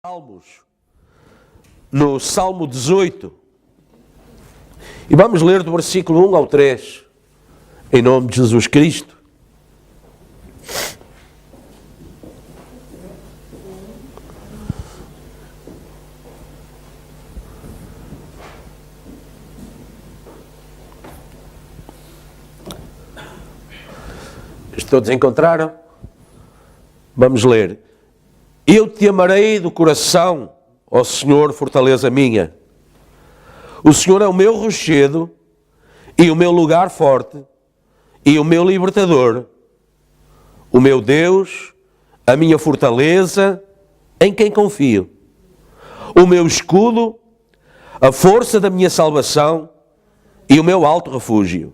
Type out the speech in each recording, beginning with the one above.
Salmos, no Salmo 18, e vamos ler do versículo 1 ao 3, em nome de Jesus Cristo. Todos encontraram? Vamos ler. Eu te amarei do coração, ó Senhor, fortaleza minha. O Senhor é o meu rochedo e o meu lugar forte e o meu libertador, o meu Deus, a minha fortaleza, em quem confio, o meu escudo, a força da minha salvação e o meu alto refúgio.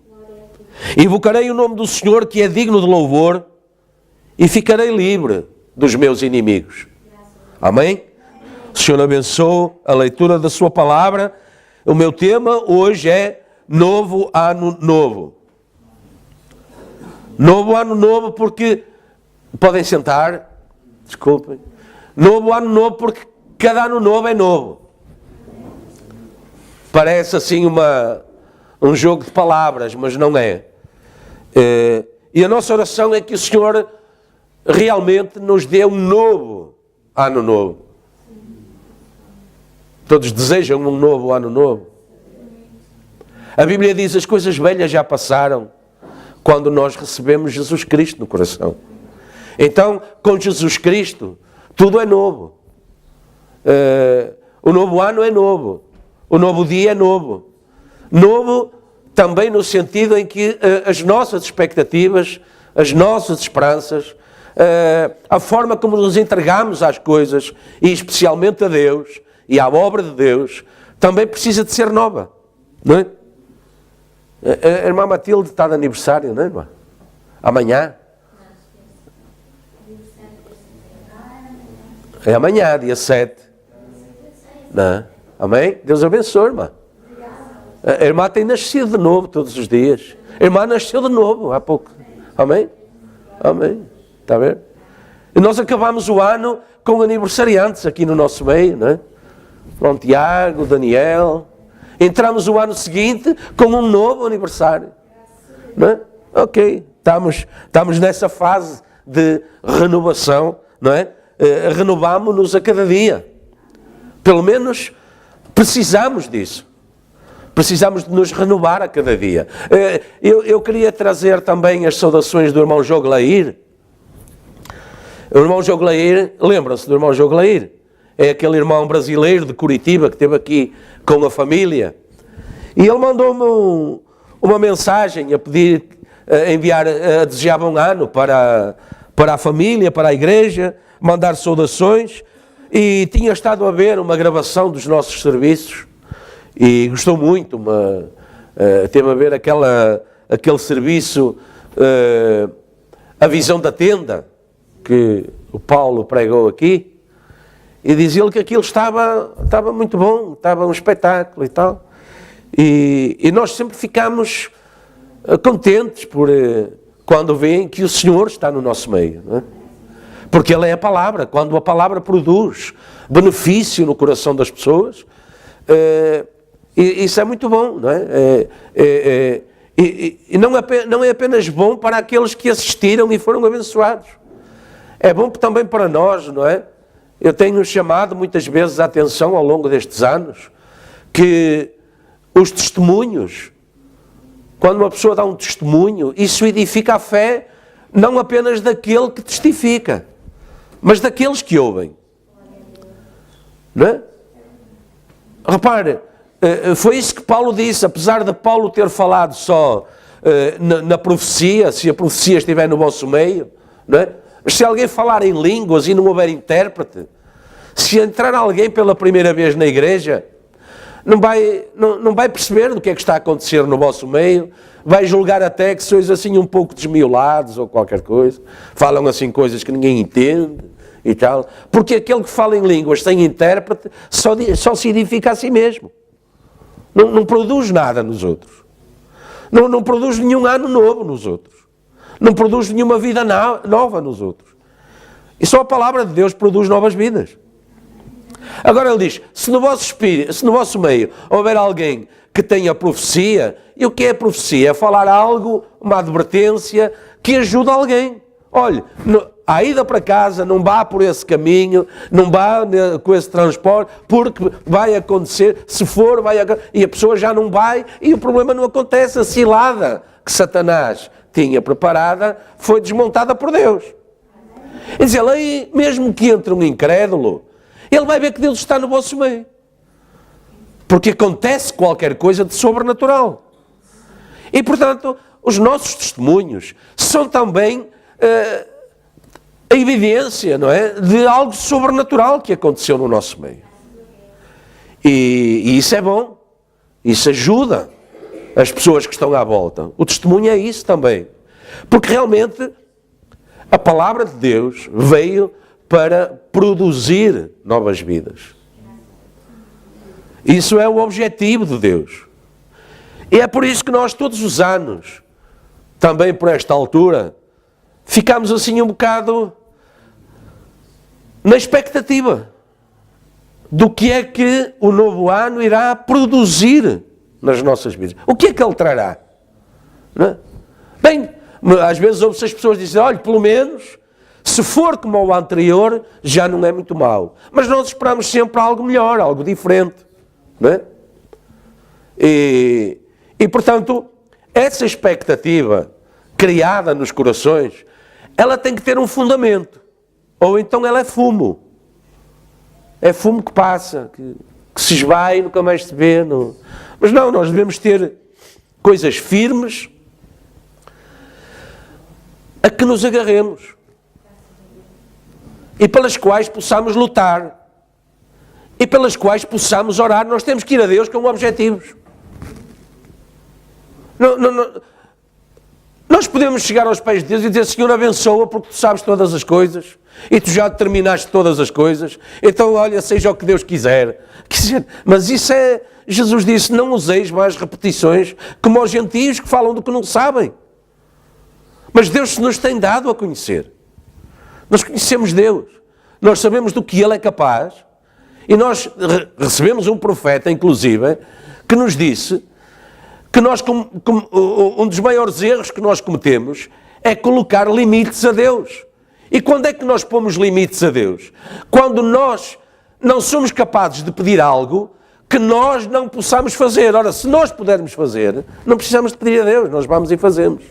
Invocarei o nome do Senhor, que é digno de louvor, e ficarei livre dos meus inimigos. Amém? O Senhor abençoe a leitura da sua palavra. O meu tema hoje é Novo Ano Novo. Novo Ano Novo porque... Podem sentar. Desculpem. Novo Ano Novo porque cada ano novo é novo. Parece assim um jogo de palavras, mas não é. E a nossa oração é que o Senhor realmente nos dê um novo ano novo. Todos desejam um novo ano novo. A Bíblia diz: as coisas velhas já passaram quando nós recebemos Jesus Cristo no coração. Então, com Jesus Cristo, tudo é novo. O novo ano é novo. O novo dia é novo. Novo também no sentido em que as nossas expectativas, as nossas esperanças, a forma como nos entregamos às coisas, e especialmente a Deus e à obra de Deus, também precisa de ser nova, não é? A irmã Matilde está de aniversário, não é, irmã? Amanhã? É amanhã, dia 7. Não é? Amém? Deus abençoe, irmã. A irmã tem nascido de novo todos os dias. A irmã nasceu de novo há pouco. Amém? Amém. Está a ver? E nós acabamos o ano com aniversariantes aqui no nosso meio, não é? João Tiago, Daniel. Entramos o ano seguinte com um novo aniversário. Não é? Ok. Estamos nessa fase de renovação, não é? Renovamos-nos a cada dia. Pelo menos precisamos disso. Precisamos de nos renovar a cada dia. Eu queria trazer também as saudações do irmão Joglair. O irmão Joglair, lembram-se do irmão Joglair? É aquele irmão brasileiro de Curitiba que esteve aqui com a família. E ele mandou-me uma mensagem a pedir, a desejar bom ano para a família, para a igreja, mandar saudações. E tinha estado a ver uma gravação dos nossos serviços. E gostou muito, teve a ver aquele serviço, a visão da tenda, que o Paulo pregou aqui, e dizia-lhe que aquilo estava muito bom, estava um espetáculo e tal. E nós sempre ficamos contentes quando veem que o Senhor está no nosso meio, não é? Porque Ele é a palavra. Quando a palavra produz benefício no coração das pessoas, isso é muito bom, não é? E não é apenas bom para aqueles que assistiram e foram abençoados. É bom também para nós, não é? Eu tenho chamado muitas vezes a atenção ao longo destes anos que os testemunhos, quando uma pessoa dá um testemunho, isso edifica a fé não apenas daquele que testifica, mas daqueles que ouvem. Não é? Repare, foi isso que Paulo disse, apesar de Paulo ter falado só na profecia, se a profecia estiver no vosso meio, não é? Mas se alguém falar em línguas e não houver intérprete, se entrar alguém pela primeira vez na igreja, não vai perceber do que é que está a acontecer no vosso meio, vai julgar até que sois assim um pouco desmiolados ou qualquer coisa, falam assim coisas que ninguém entende e tal, porque aquele que fala em línguas sem intérprete só se edifica a si mesmo. Não produz nada nos outros. Não produz nenhum ano novo nos outros. Não produz nenhuma vida nova nos outros. E só a palavra de Deus produz novas vidas. Agora ele diz, se no vosso meio houver alguém que tenha profecia, e o que é profecia? É falar algo, uma advertência, que ajuda alguém. Olha, à ida para casa, não vá por esse caminho, não vá com esse transporte, porque vai acontecer, se for, e a pessoa já não vai, e o problema não acontece. A cilada que Satanás tinha preparada foi desmontada por Deus. E diz ele, aí, mesmo que entre um incrédulo, ele vai ver que Deus está no vosso meio. Porque acontece qualquer coisa de sobrenatural. E, portanto, os nossos testemunhos são também a evidência, não é, de algo sobrenatural que aconteceu no nosso meio. E isso é bom. Isso ajuda as pessoas que estão à volta. O testemunho é isso também. Porque realmente a palavra de Deus veio para produzir novas vidas. Isso é o objetivo de Deus. E é por isso que nós todos os anos, também por esta altura, ficamos assim um bocado na expectativa do que é que o novo ano irá produzir nas nossas vidas. O que é que ele trará? Não é? Bem, às vezes ouve-se as pessoas dizer, olha, pelo menos, se for como o anterior, já não é muito mau. Mas nós esperamos sempre algo melhor, algo diferente. Não é? E, portanto, essa expectativa criada nos corações, ela tem que ter um fundamento. Ou então ela é fumo. É fumo que passa, que se esvai e nunca mais se vê. Não. Mas não, nós devemos ter coisas firmes a que nos agarremos e pelas quais possamos lutar e pelas quais possamos orar. Nós temos que ir a Deus com objetivos. Nós podemos chegar aos pés de Deus e dizer, Senhor, abençoa porque tu sabes todas as coisas e tu já determinaste todas as coisas, então olha, seja o que Deus quiser. Mas isso é, Jesus disse, não useis mais repetições como aos gentios que falam do que não sabem. Mas Deus nos tem dado a conhecer. Nós conhecemos Deus, nós sabemos do que Ele é capaz e nós recebemos um profeta, inclusive, que nos disse que nós, um dos maiores erros que nós cometemos é colocar limites a Deus. E quando é que nós pomos limites a Deus? Quando nós não somos capazes de pedir algo que nós não possamos fazer. Ora, se nós pudermos fazer, não precisamos de pedir a Deus, nós vamos e fazemos.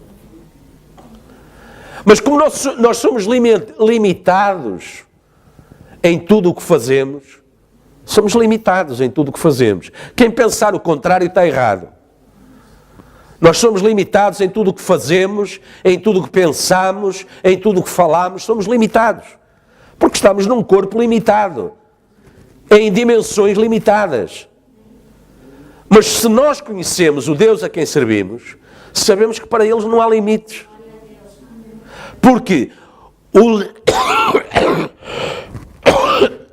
Mas como nós somos limitados em tudo o que fazemos, somos limitados em tudo o que fazemos. Quem pensar o contrário está errado. Nós somos limitados em tudo o que fazemos, em tudo o que pensamos, em tudo o que falamos. Somos limitados. Porque estamos num corpo limitado, em dimensões limitadas. Mas se nós conhecemos o Deus a quem servimos, sabemos que para eles não há limites. Porque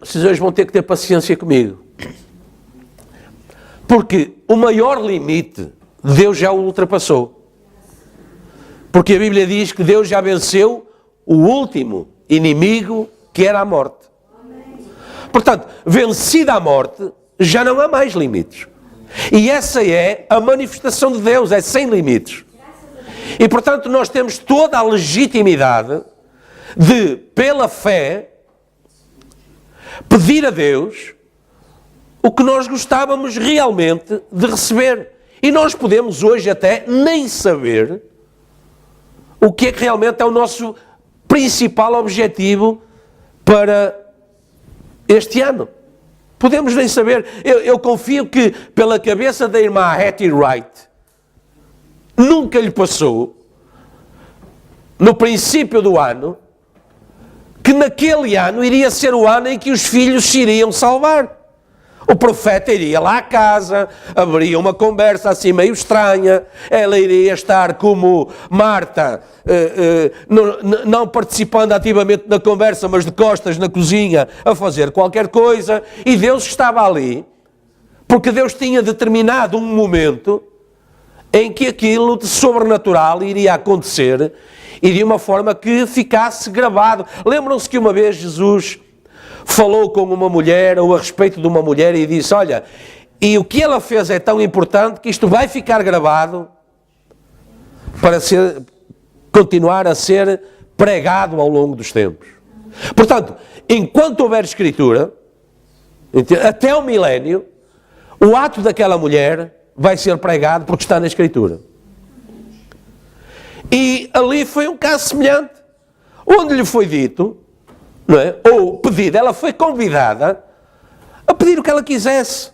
vocês hoje vão ter que ter paciência comigo. Porque o maior limite Deus já o ultrapassou. Porque a Bíblia diz que Deus já venceu o último inimigo, que era a morte. Portanto, vencida a morte, já não há mais limites. E essa é a manifestação de Deus, é sem limites. E, portanto, nós temos toda a legitimidade de, pela fé, pedir a Deus o que nós gostávamos realmente de receber. E nós podemos hoje até nem saber o que é que realmente é o nosso principal objetivo para este ano. Podemos nem saber. Eu confio que pela cabeça da irmã Hattie Wright nunca lhe passou, no princípio do ano, que naquele ano iria ser o ano em que os filhos se iriam salvar. O profeta iria lá à casa, haveria uma conversa assim meio estranha, ela iria estar como Marta, não participando ativamente na conversa, mas de costas na cozinha a fazer qualquer coisa, e Deus estava ali, porque Deus tinha determinado um momento em que aquilo de sobrenatural iria acontecer e de uma forma que ficasse gravado. Lembram-se que uma vez Jesus falou com uma mulher ou a respeito de uma mulher e disse, olha, e o que ela fez é tão importante que isto vai ficar gravado para continuar a ser pregado ao longo dos tempos. Portanto, enquanto houver Escritura, até o milénio, o ato daquela mulher vai ser pregado porque está na Escritura. E ali foi um caso semelhante, onde lhe foi dito, não é? Ou pedido, ela foi convidada a pedir o que ela quisesse.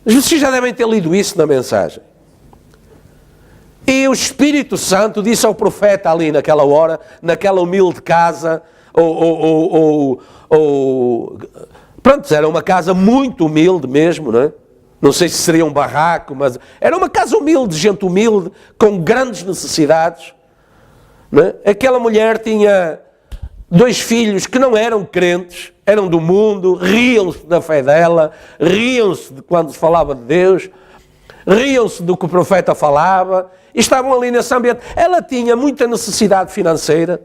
Vocês já devem ter lido isso na mensagem. E o Espírito Santo disse ao profeta ali naquela hora, naquela humilde casa, pronto, era uma casa muito humilde mesmo, não é? Não sei se seria um barraco, mas era uma casa humilde, gente humilde, com grandes necessidades. Não é? Aquela mulher tinha 2 filhos que não eram crentes, eram do mundo, riam-se da fé dela, riam-se de quando se falava de Deus, riam-se do que o profeta falava, e estavam ali nesse ambiente. Ela tinha muita necessidade financeira,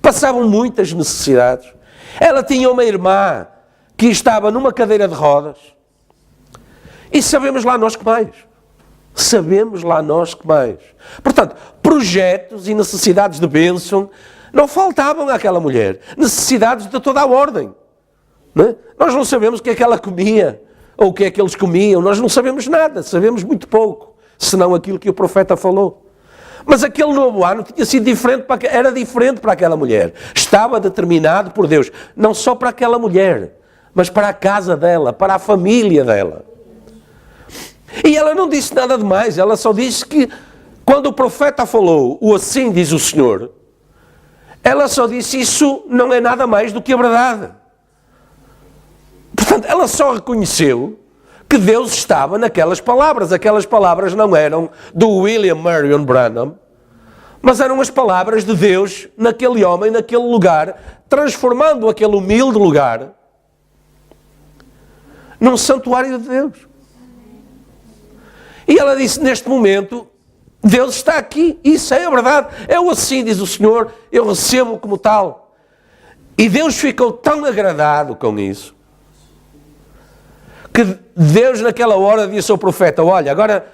passavam muitas necessidades. Ela tinha uma irmã que estava numa cadeira de rodas, e sabemos lá nós que mais. Sabemos lá nós que mais. Portanto, projetos e necessidades de bênção não faltavam àquela mulher. Necessidades de toda a ordem. Não é? Nós não sabemos o que é que ela comia, ou o que é que eles comiam. Nós não sabemos nada, sabemos muito pouco, senão aquilo que o profeta falou. Mas aquele novo ano tinha sido diferente, era diferente para aquela mulher. Estava determinado por Deus, não só para aquela mulher, mas para a casa dela, para a família dela. E ela não disse nada demais, ela só disse que quando o profeta falou, o assim diz o Senhor, ela só disse isso não é nada mais do que a verdade. Portanto, ela só reconheceu que Deus estava naquelas palavras. Aquelas palavras não eram do William Marion Branham, mas eram as palavras de Deus naquele homem, naquele lugar, transformando aquele humilde lugar num santuário de Deus. E ela disse, neste momento, Deus está aqui, isso é a verdade. É o assim, diz o Senhor, eu recebo como tal. E Deus ficou tão agradado com isso, que Deus naquela hora disse ao profeta, olha, agora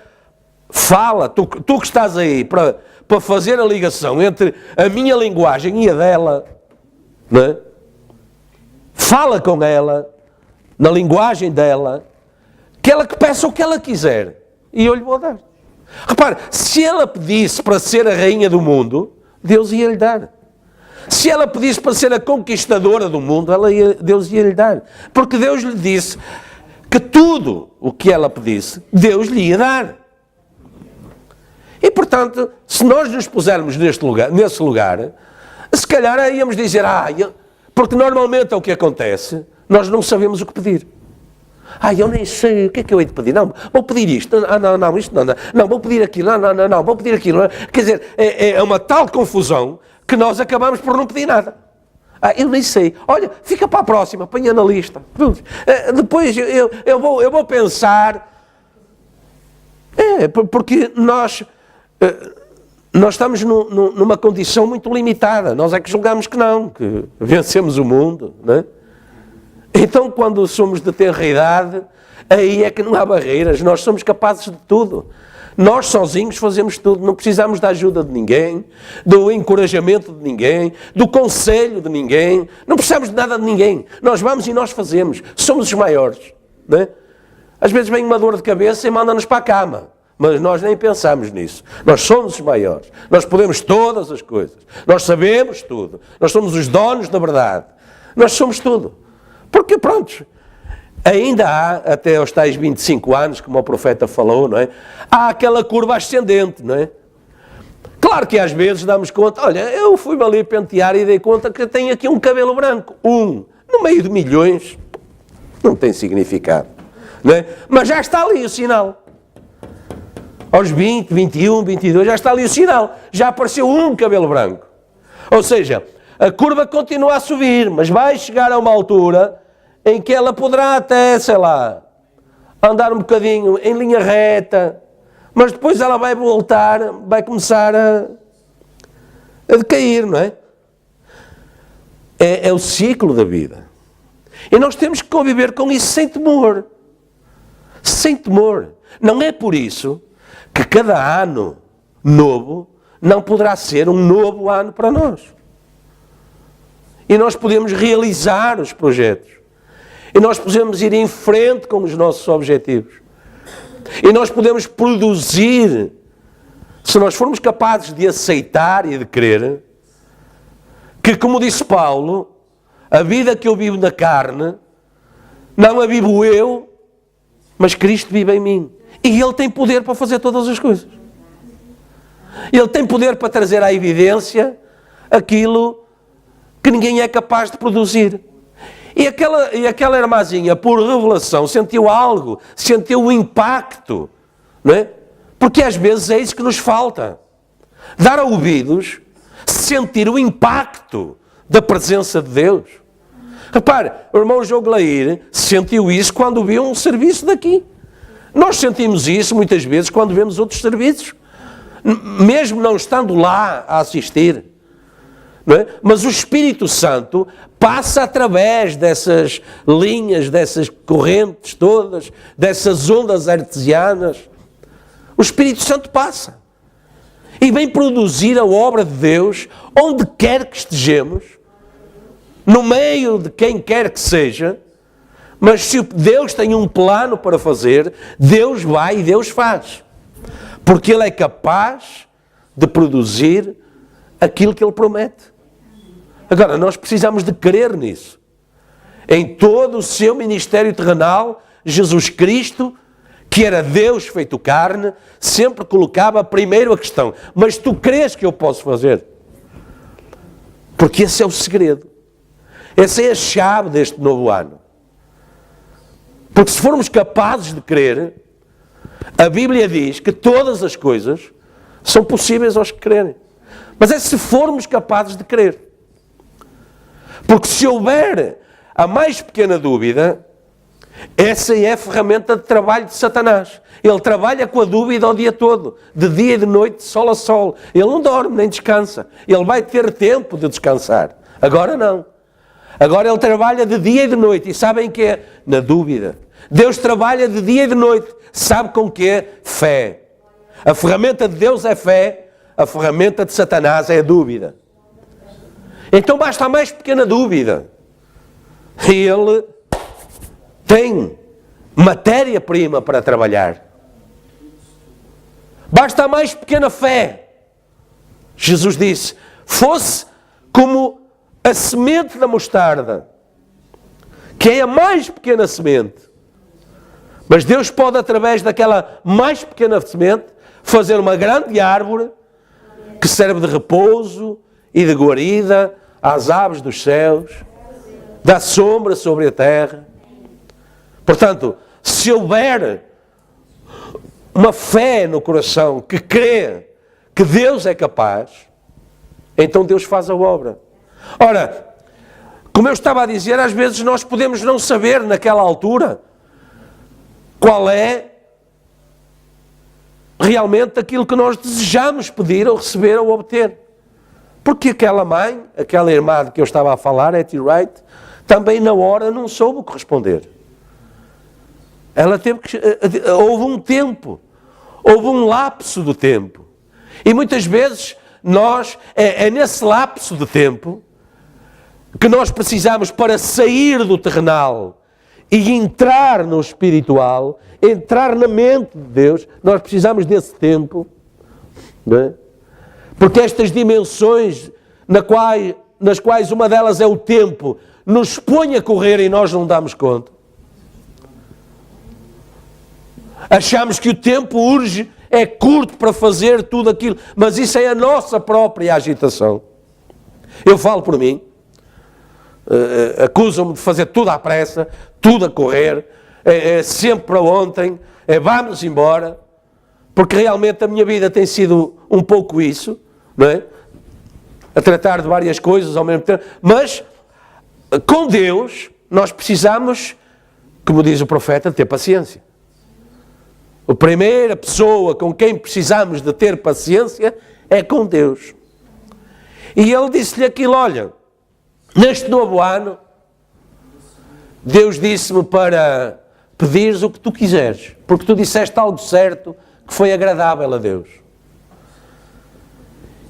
fala, tu que estás aí para fazer a ligação entre a minha linguagem e a dela, não é? Fala com ela, na linguagem dela, que ela que peça o que ela quiser. E eu lhe vou dar. Repare, se ela pedisse para ser a rainha do mundo, Deus ia lhe dar. Se ela pedisse para ser a conquistadora do mundo, Deus ia lhe dar. Porque Deus lhe disse que tudo o que ela pedisse, Deus lhe ia dar. E portanto, se nós nos pusermos nesse lugar, se calhar íamos dizer, porque normalmente é o que acontece, nós não sabemos o que pedir. Eu nem sei, o que é que eu hei de pedir? Não, vou pedir isto. Não, isto não. Não, vou pedir aquilo. Não, vou pedir aquilo. Quer dizer, é uma tal confusão que nós acabamos por não pedir nada. Eu nem sei. Olha, fica para a próxima, ponha na lista. Depois eu vou pensar. Porque nós estamos numa condição muito limitada. Nós é que julgamos que não, que vencemos o mundo, não é? Então, quando somos de tenra idade, aí é que não há barreiras, nós somos capazes de tudo. Nós sozinhos fazemos tudo, não precisamos da ajuda de ninguém, do encorajamento de ninguém, do conselho de ninguém, não precisamos de nada de ninguém. Nós vamos e nós fazemos, somos os maiores. Não é? Às vezes vem uma dor de cabeça e manda-nos para a cama, mas nós nem pensamos nisso. Nós somos os maiores, nós podemos todas as coisas, nós sabemos tudo, nós somos os donos da verdade, nós somos tudo. Porque, pronto, ainda há, até aos tais 25 anos, como o profeta falou, não é? Há aquela curva ascendente, não é? Claro que às vezes damos conta, olha, eu fui-me ali pentear e dei conta que tenho aqui um cabelo branco. No meio de milhões, não tem significado, não é? Mas já está ali o sinal. Aos 20, 21, 22, já está ali o sinal. Já apareceu um cabelo branco. Ou seja, a curva continua a subir, mas vai chegar a uma altura em que ela poderá até, sei lá, andar um bocadinho em linha reta, mas depois ela vai voltar, vai começar a decair, não é? É o ciclo da vida. E nós temos que conviver com isso sem temor. Sem temor. Não é por isso que cada ano novo não poderá ser um novo ano para nós. E nós podemos realizar os projetos. E nós podemos ir em frente com os nossos objetivos. E nós podemos produzir, se nós formos capazes de aceitar e de crer, que, como disse Paulo, a vida que eu vivo na carne, não a vivo eu, mas Cristo vive em mim. E Ele tem poder para fazer todas as coisas. Ele tem poder para trazer à evidência aquilo que ninguém é capaz de produzir. E aquela irmãzinha, por revelação, sentiu algo, sentiu o impacto, não é? Porque às vezes é isso que nos falta. Dar ouvidos, sentir o impacto da presença de Deus. Repare, o irmão Joglair sentiu isso quando viu um serviço daqui. Nós sentimos isso muitas vezes quando vemos outros serviços, mesmo não estando lá a assistir. Não é? Mas o Espírito Santo passa através dessas linhas, dessas correntes todas, dessas ondas artesianas. O Espírito Santo passa. E vem produzir a obra de Deus onde quer que estejamos, no meio de quem quer que seja. Mas se Deus tem um plano para fazer, Deus vai e Deus faz. Porque Ele é capaz de produzir aquilo que Ele promete. Agora, nós precisamos de crer nisso. Em todo o seu ministério terrenal, Jesus Cristo, que era Deus feito carne, sempre colocava primeiro a questão: mas tu crês que eu posso fazer? Porque esse é o segredo. Essa é a chave deste novo ano. Porque se formos capazes de crer, a Bíblia diz que todas as coisas são possíveis aos que crerem. Mas é se formos capazes de crer. Porque se houver a mais pequena dúvida, essa é a ferramenta de trabalho de Satanás. Ele trabalha com a dúvida o dia todo, de dia e de noite, de sol a sol. Ele não dorme nem descansa. Ele vai ter tempo de descansar. Agora não. Agora ele trabalha de dia e de noite. E sabem o que é? Na dúvida. Deus trabalha de dia e de noite. Sabe com o que é? Fé. A ferramenta de Deus é fé. A ferramenta de Satanás é a dúvida. Então basta a mais pequena dúvida. E ele tem matéria-prima para trabalhar. Basta a mais pequena fé. Jesus disse: fosse como a semente da mostarda, que é a mais pequena semente. Mas Deus pode, através daquela mais pequena semente, fazer uma grande árvore que serve de repouso e de guarida às aves dos céus, dá sombra sobre a terra. Portanto, se houver uma fé no coração que crê que Deus é capaz, então Deus faz a obra. Ora, como eu estava a dizer, às vezes nós podemos não saber naquela altura qual é realmente aquilo que nós desejamos pedir ou receber ou obter. Porque aquela mãe, aquela irmã de que eu estava a falar, Etty Wright, também na hora não soube corresponder. Ela teve que... Houve um tempo, houve um lapso do tempo. E muitas vezes nós, é nesse lapso de tempo que nós precisamos para sair do terrenal e entrar no espiritual, entrar na mente de Deus. Nós precisamos desse tempo, não é? Porque estas dimensões, nas quais uma delas é o tempo, nos põe a correr e nós não damos conta. Achamos que o tempo urge, é curto para fazer tudo aquilo, mas isso é a nossa própria agitação. Eu falo por mim, acusam-me de fazer tudo à pressa, tudo a correr, é sempre para ontem, vamos embora, porque realmente a minha vida tem sido um pouco isso, não é? A tratar de várias coisas ao mesmo tempo, mas com Deus nós precisamos, como diz o profeta, ter paciência. A primeira pessoa com quem precisamos de ter paciência é com Deus. E ele disse-lhe aquilo: olha, neste novo ano, Deus disse-me para pedires o que tu quiseres, porque tu disseste algo certo que foi agradável a Deus.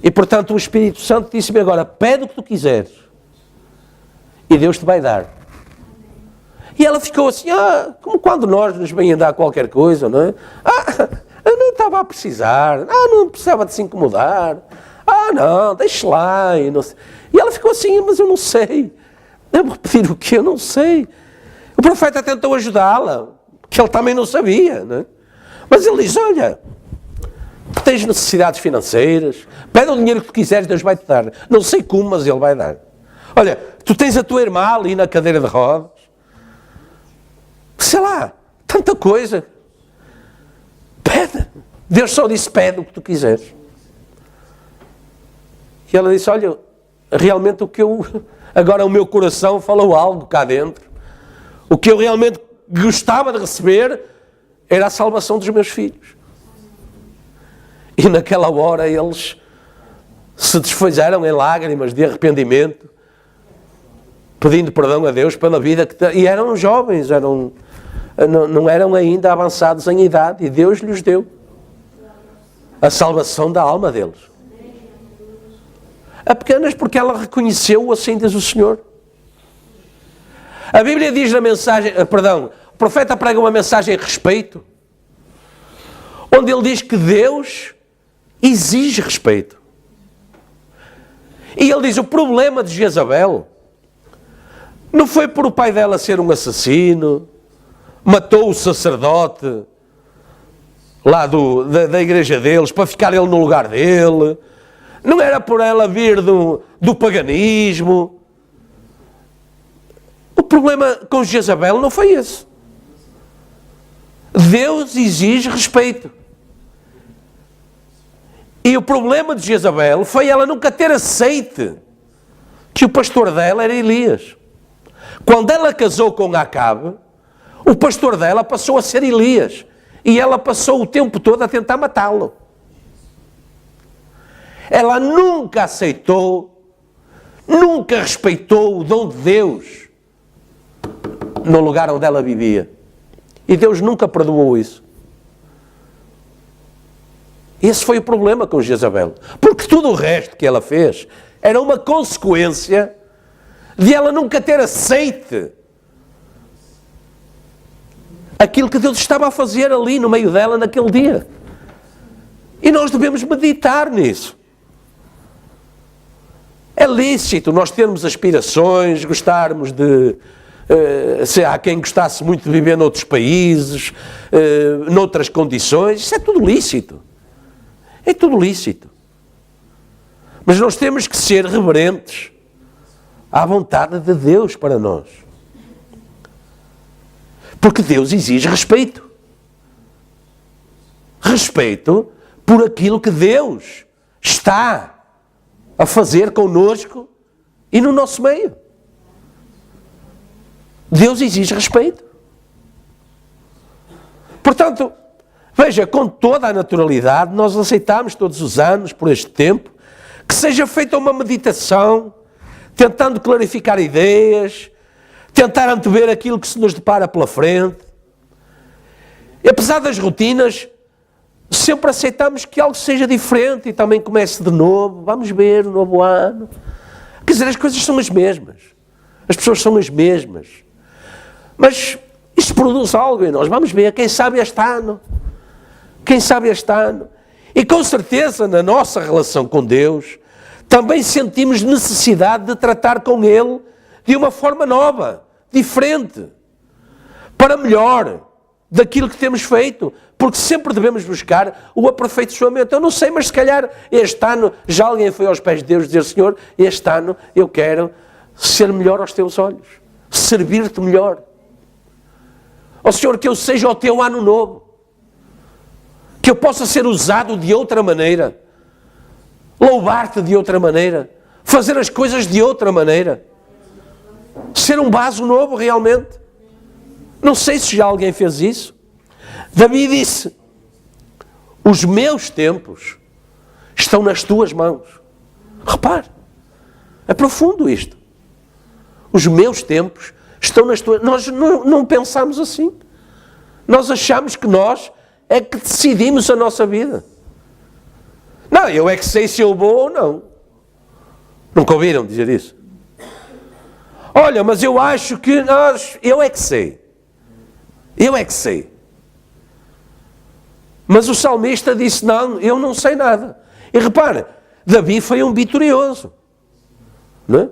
E portanto o Espírito Santo disse-me agora, pede o que tu quiseres e Deus te vai dar. E ela ficou assim, como quando nós nos vêm dar qualquer coisa, não é? Eu não estava a precisar, não precisava de se incomodar, não, deixe lá. E ela ficou assim, mas eu não sei, eu vou pedir o quê? Eu não sei. O profeta tentou ajudá-la, que ele também não sabia, não é? Mas ele diz, olha, tu tens necessidades financeiras, pede o dinheiro que tu quiseres, Deus vai te dar. Não sei como, mas Ele vai dar. Olha, tu tens a tua irmã ali na cadeira de rodas, sei lá, tanta coisa. Pede. Deus só disse, pede o que tu quiseres. E ela disse, olha, realmente agora o meu coração falou algo cá dentro. O que eu realmente gostava de receber era a salvação dos meus filhos. E naquela hora eles se desfizeram em lágrimas de arrependimento, pedindo perdão a Deus pela vida que... E eram jovens, não eram ainda avançados em idade, e Deus lhes deu a salvação da alma deles. Apenas porque ela reconheceu, assim diz o Senhor. A Bíblia diz na mensagem, o profeta prega uma mensagem a respeito, onde ele diz que Deus exige respeito. E ele diz, o problema de Jezabel não foi por o pai dela ser um assassino, matou o sacerdote lá da igreja deles, para ficar ele no lugar dele, não era por ela vir do paganismo. O problema com Jezabel não foi esse. Deus exige respeito. E o problema de Jezabel foi ela nunca ter aceite que o pastor dela era Elias. Quando ela casou com Acabe, o pastor dela passou a ser Elias. E ela passou o tempo todo a tentar matá-lo. Ela nunca aceitou, nunca respeitou o dom de Deus no lugar onde ela vivia. E Deus nunca perdoou isso. Esse foi o problema com Jezabel. Porque tudo o resto que ela fez era uma consequência de ela nunca ter aceite aquilo que Deus estava a fazer ali no meio dela naquele dia. E nós devemos meditar nisso. É lícito nós termos aspirações, gostarmos de... se há quem gostasse muito de viver noutros países, noutras condições, isso é tudo lícito. É tudo lícito. Mas nós temos que ser reverentes à vontade de Deus para nós. Porque Deus exige respeito. Respeito por aquilo que Deus está a fazer connosco e no nosso meio. Deus exige respeito. Portanto, veja, com toda a naturalidade, nós aceitamos todos os anos, por este tempo, que seja feita uma meditação, tentando clarificar ideias, tentar antever aquilo que se nos depara pela frente. E apesar das rotinas, sempre aceitamos que algo seja diferente e também comece de novo. Vamos ver o novo ano. Quer dizer, as coisas são as mesmas. As pessoas são as mesmas. Mas isto produz algo em nós. Vamos ver, quem sabe este ano. Quem sabe este ano. E com certeza, na nossa relação com Deus, também sentimos necessidade de tratar com Ele de uma forma nova, diferente, para melhor daquilo que temos feito. Porque sempre devemos buscar o aperfeiçoamento. Eu não sei, mas se calhar este ano já alguém foi aos pés de Deus dizer: Senhor, este ano eu quero ser melhor aos teus olhos, servir-te melhor. Ó Senhor, que eu seja o teu ano novo, que eu possa ser usado de outra maneira, louvar-te de outra maneira, fazer as coisas de outra maneira, ser um vaso novo realmente. Não sei se já alguém fez isso. Davi disse: os meus tempos estão nas tuas mãos. Repare, é profundo isto. Os meus tempos estão nas tuas... Nós não pensamos assim. Nós achamos que nós é que decidimos a nossa vida. Não, eu é que sei se eu vou ou não. Nunca ouviram dizer isso? Olha, mas eu acho que eu é que sei. Eu é que sei. Mas o salmista disse, não, eu não sei nada. E repara, Davi foi um vitorioso. Não é?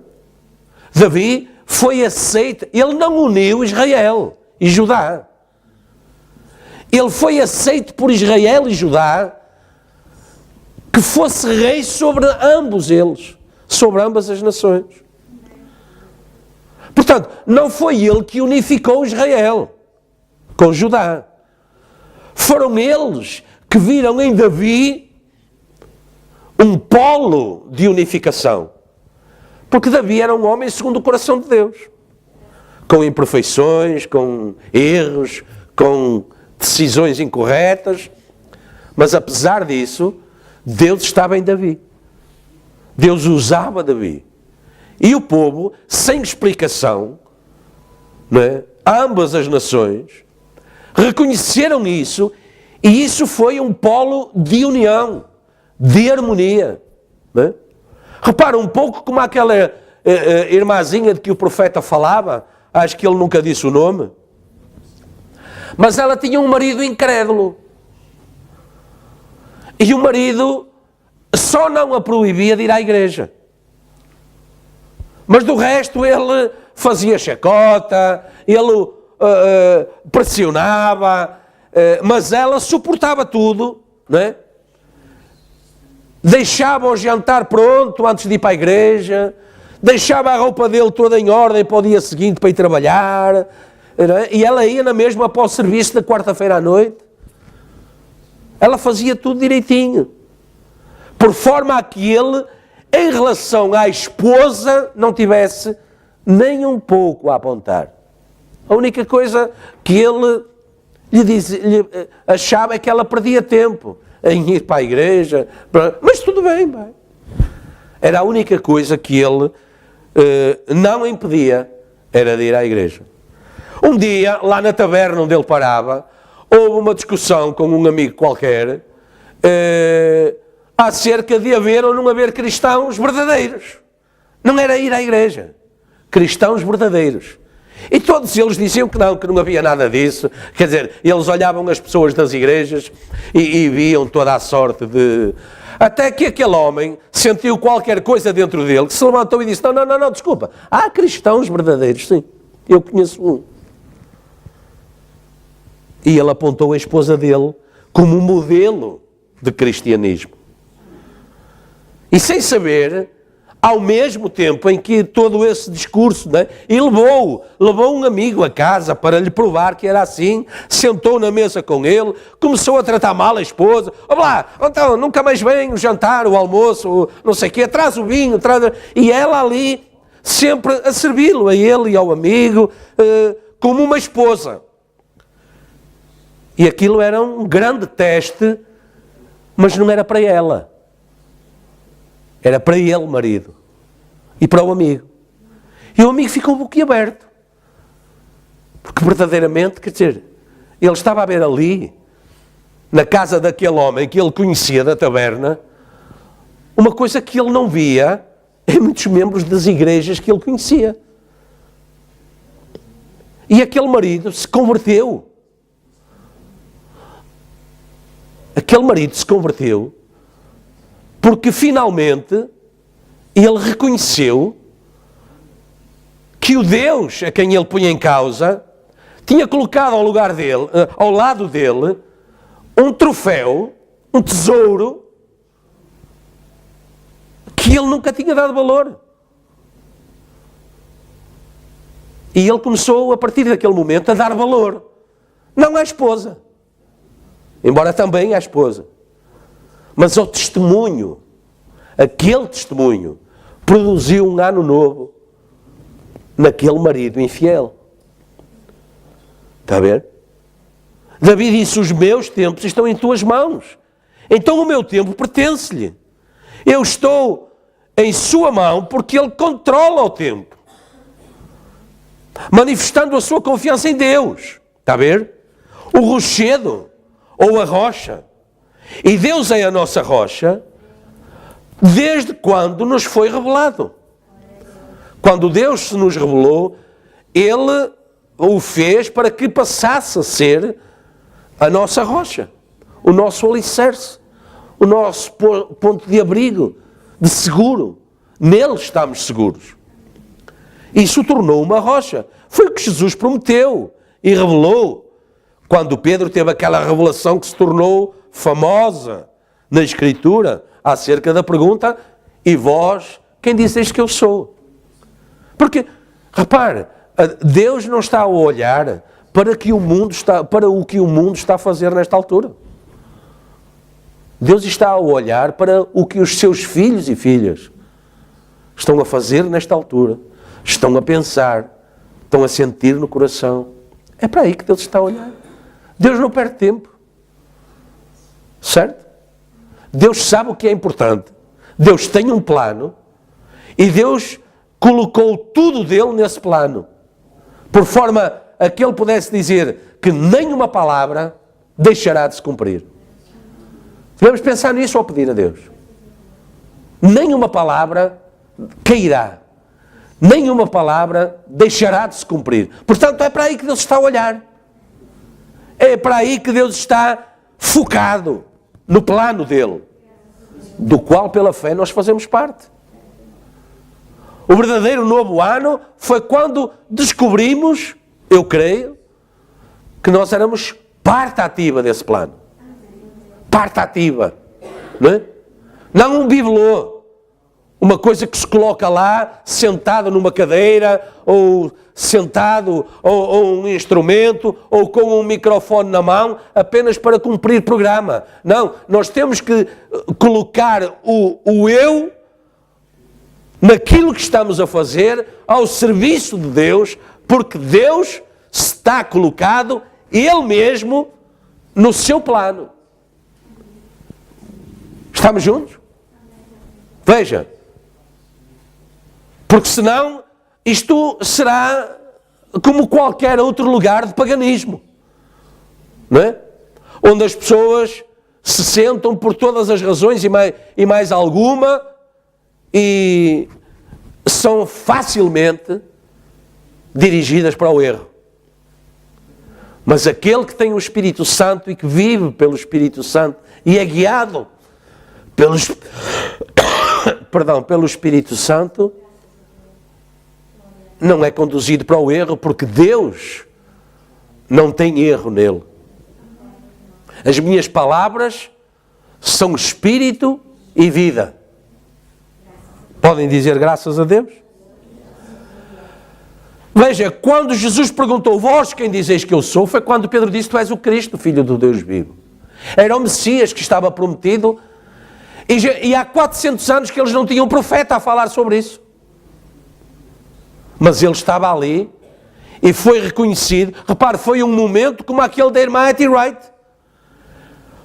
Davi foi aceito. Ele não uniu Israel e Judá. Ele foi aceito por Israel e Judá que fosse rei sobre ambos eles, sobre ambas as nações. Portanto, não foi ele que unificou Israel com Judá. Foram eles que viram em Davi um polo de unificação. Porque Davi era um homem segundo o coração de Deus. Com imperfeições, com erros, com decisões incorretas. Mas apesar disso, Deus estava em Davi. Deus usava Davi. E o povo, sem explicação, não é? Ambas as nações, reconheceram isso, e isso foi um polo de união, de harmonia. Não é? Repara, um pouco como aquela irmãzinha de que o profeta falava, acho que ele nunca disse o nome, mas ela tinha um marido incrédulo. E o marido só não a proibia de ir à igreja. Mas do resto ele fazia chacota, ele pressionava, mas ela suportava tudo, não é? Deixava o jantar pronto antes de ir para a igreja, deixava a roupa dele toda em ordem para o dia seguinte para ir trabalhar, não é? E ela ia na mesma para o serviço da quarta-feira à noite. Ela fazia tudo direitinho, por forma a que ele, em relação à esposa, não tivesse nem um pouco a apontar. A única coisa que ele lhe achava é que ela perdia tempo em ir para a igreja. Mas tudo bem, bem. Era a única coisa que ele não impedia, era de ir à igreja. Um dia, lá na taberna onde ele parava, houve uma discussão com um amigo qualquer acerca de haver ou não haver cristãos verdadeiros. Não era ir à igreja. Cristãos verdadeiros. E todos eles diziam que não havia nada disso. Quer dizer, eles olhavam as pessoas das igrejas e viam toda a sorte de... Até que aquele homem sentiu qualquer coisa dentro dele, que se levantou e disse, não, desculpa. Há cristãos verdadeiros, sim. Eu conheço um. E ele apontou a esposa dele como um modelo de cristianismo. E sem saber, ao mesmo tempo em que todo esse discurso, né, e levou um amigo a casa para lhe provar que era assim, sentou na mesa com ele, começou a tratar mal a esposa, lá, então nunca mais vem o jantar, o almoço, não sei o quê, traz o vinho, e ela ali sempre a servi-lo, a ele e ao amigo, como uma esposa. E aquilo era um grande teste, mas não era para ela. Era para ele, marido. E para o amigo. E o amigo ficou boquiaberto. Porque verdadeiramente, quer dizer, ele estava a ver ali, na casa daquele homem que ele conhecia da taberna, uma coisa que ele não via em muitos membros das igrejas que ele conhecia. E aquele marido se converteu. Aquele marido se converteu porque finalmente ele reconheceu que o Deus a quem ele punha em causa tinha colocado ao lugar dele, ao lado dele, um troféu, um tesouro que ele nunca tinha dado valor. E ele começou, a partir daquele momento, a dar valor. Não à esposa. Embora também à esposa. Mas ao testemunho. Aquele testemunho produziu um ano novo naquele marido infiel. Está a ver? Davi disse, os meus tempos estão em tuas mãos. Então o meu tempo pertence-lhe. Eu estou em sua mão porque ele controla o tempo. manifestando a sua confiança em Deus. Está a ver? O rochedo ou a rocha. E Deus é a nossa rocha desde quando nos foi revelado. Quando Deus se nos revelou, Ele o fez para que passasse a ser a nossa rocha, o nosso alicerce, o nosso ponto de abrigo, de seguro. Nele estamos seguros. Isso tornou uma rocha. Foi o que Jesus prometeu e revelou quando Pedro teve aquela revelação que se tornou famosa na Escritura acerca da pergunta: e vós, quem disseis que eu sou? Porque, repare, Deus não está a olhar para o que o mundo está a fazer nesta altura. Deus está a olhar para o que os seus filhos e filhas estão a fazer nesta altura. Estão a pensar, estão a sentir no coração. É para aí que Deus está a olhar. Deus não perde tempo. Certo? Deus sabe o que é importante. Deus tem um plano e Deus colocou tudo dele nesse plano, por forma a que ele pudesse dizer que nenhuma palavra deixará de se cumprir. Devemos pensar nisso ao pedir a Deus. Nenhuma palavra cairá. Nenhuma palavra deixará de se cumprir. Portanto, é para aí que Deus está a olhar. É para aí que Deus está focado no plano dele, do qual pela fé nós fazemos parte. O verdadeiro novo ano foi quando descobrimos, eu creio, que nós éramos parte ativa desse plano. Parte ativa. Não é? Não um bibelô. Uma coisa que se coloca lá, sentado numa cadeira, ou sentado, ou um instrumento, ou com um microfone na mão, apenas para cumprir programa. Não, nós temos que colocar o eu naquilo que estamos a fazer, ao serviço de Deus, porque Deus está colocado, Ele mesmo, no seu plano. Estamos juntos? Veja. Porque senão, isto será como qualquer outro lugar de paganismo. Não é? Onde as pessoas se sentam por todas as razões e mais alguma e são facilmente dirigidas para o erro. Mas aquele que tem o Espírito Santo e que vive pelo Espírito Santo e é guiado pelo Espírito Santo, não é conduzido para o erro, porque Deus não tem erro nele. As minhas palavras são espírito e vida. Podem dizer graças a Deus? Veja, quando Jesus perguntou: vós quem dizeis que eu sou? Foi quando Pedro disse: tu és o Cristo, Filho do Deus vivo. Era o Messias que estava prometido e há 400 anos que eles não tinham profeta a falar sobre isso. Mas ele estava ali e foi reconhecido. Repare, foi um momento como aquele da irmã Hattie Wright.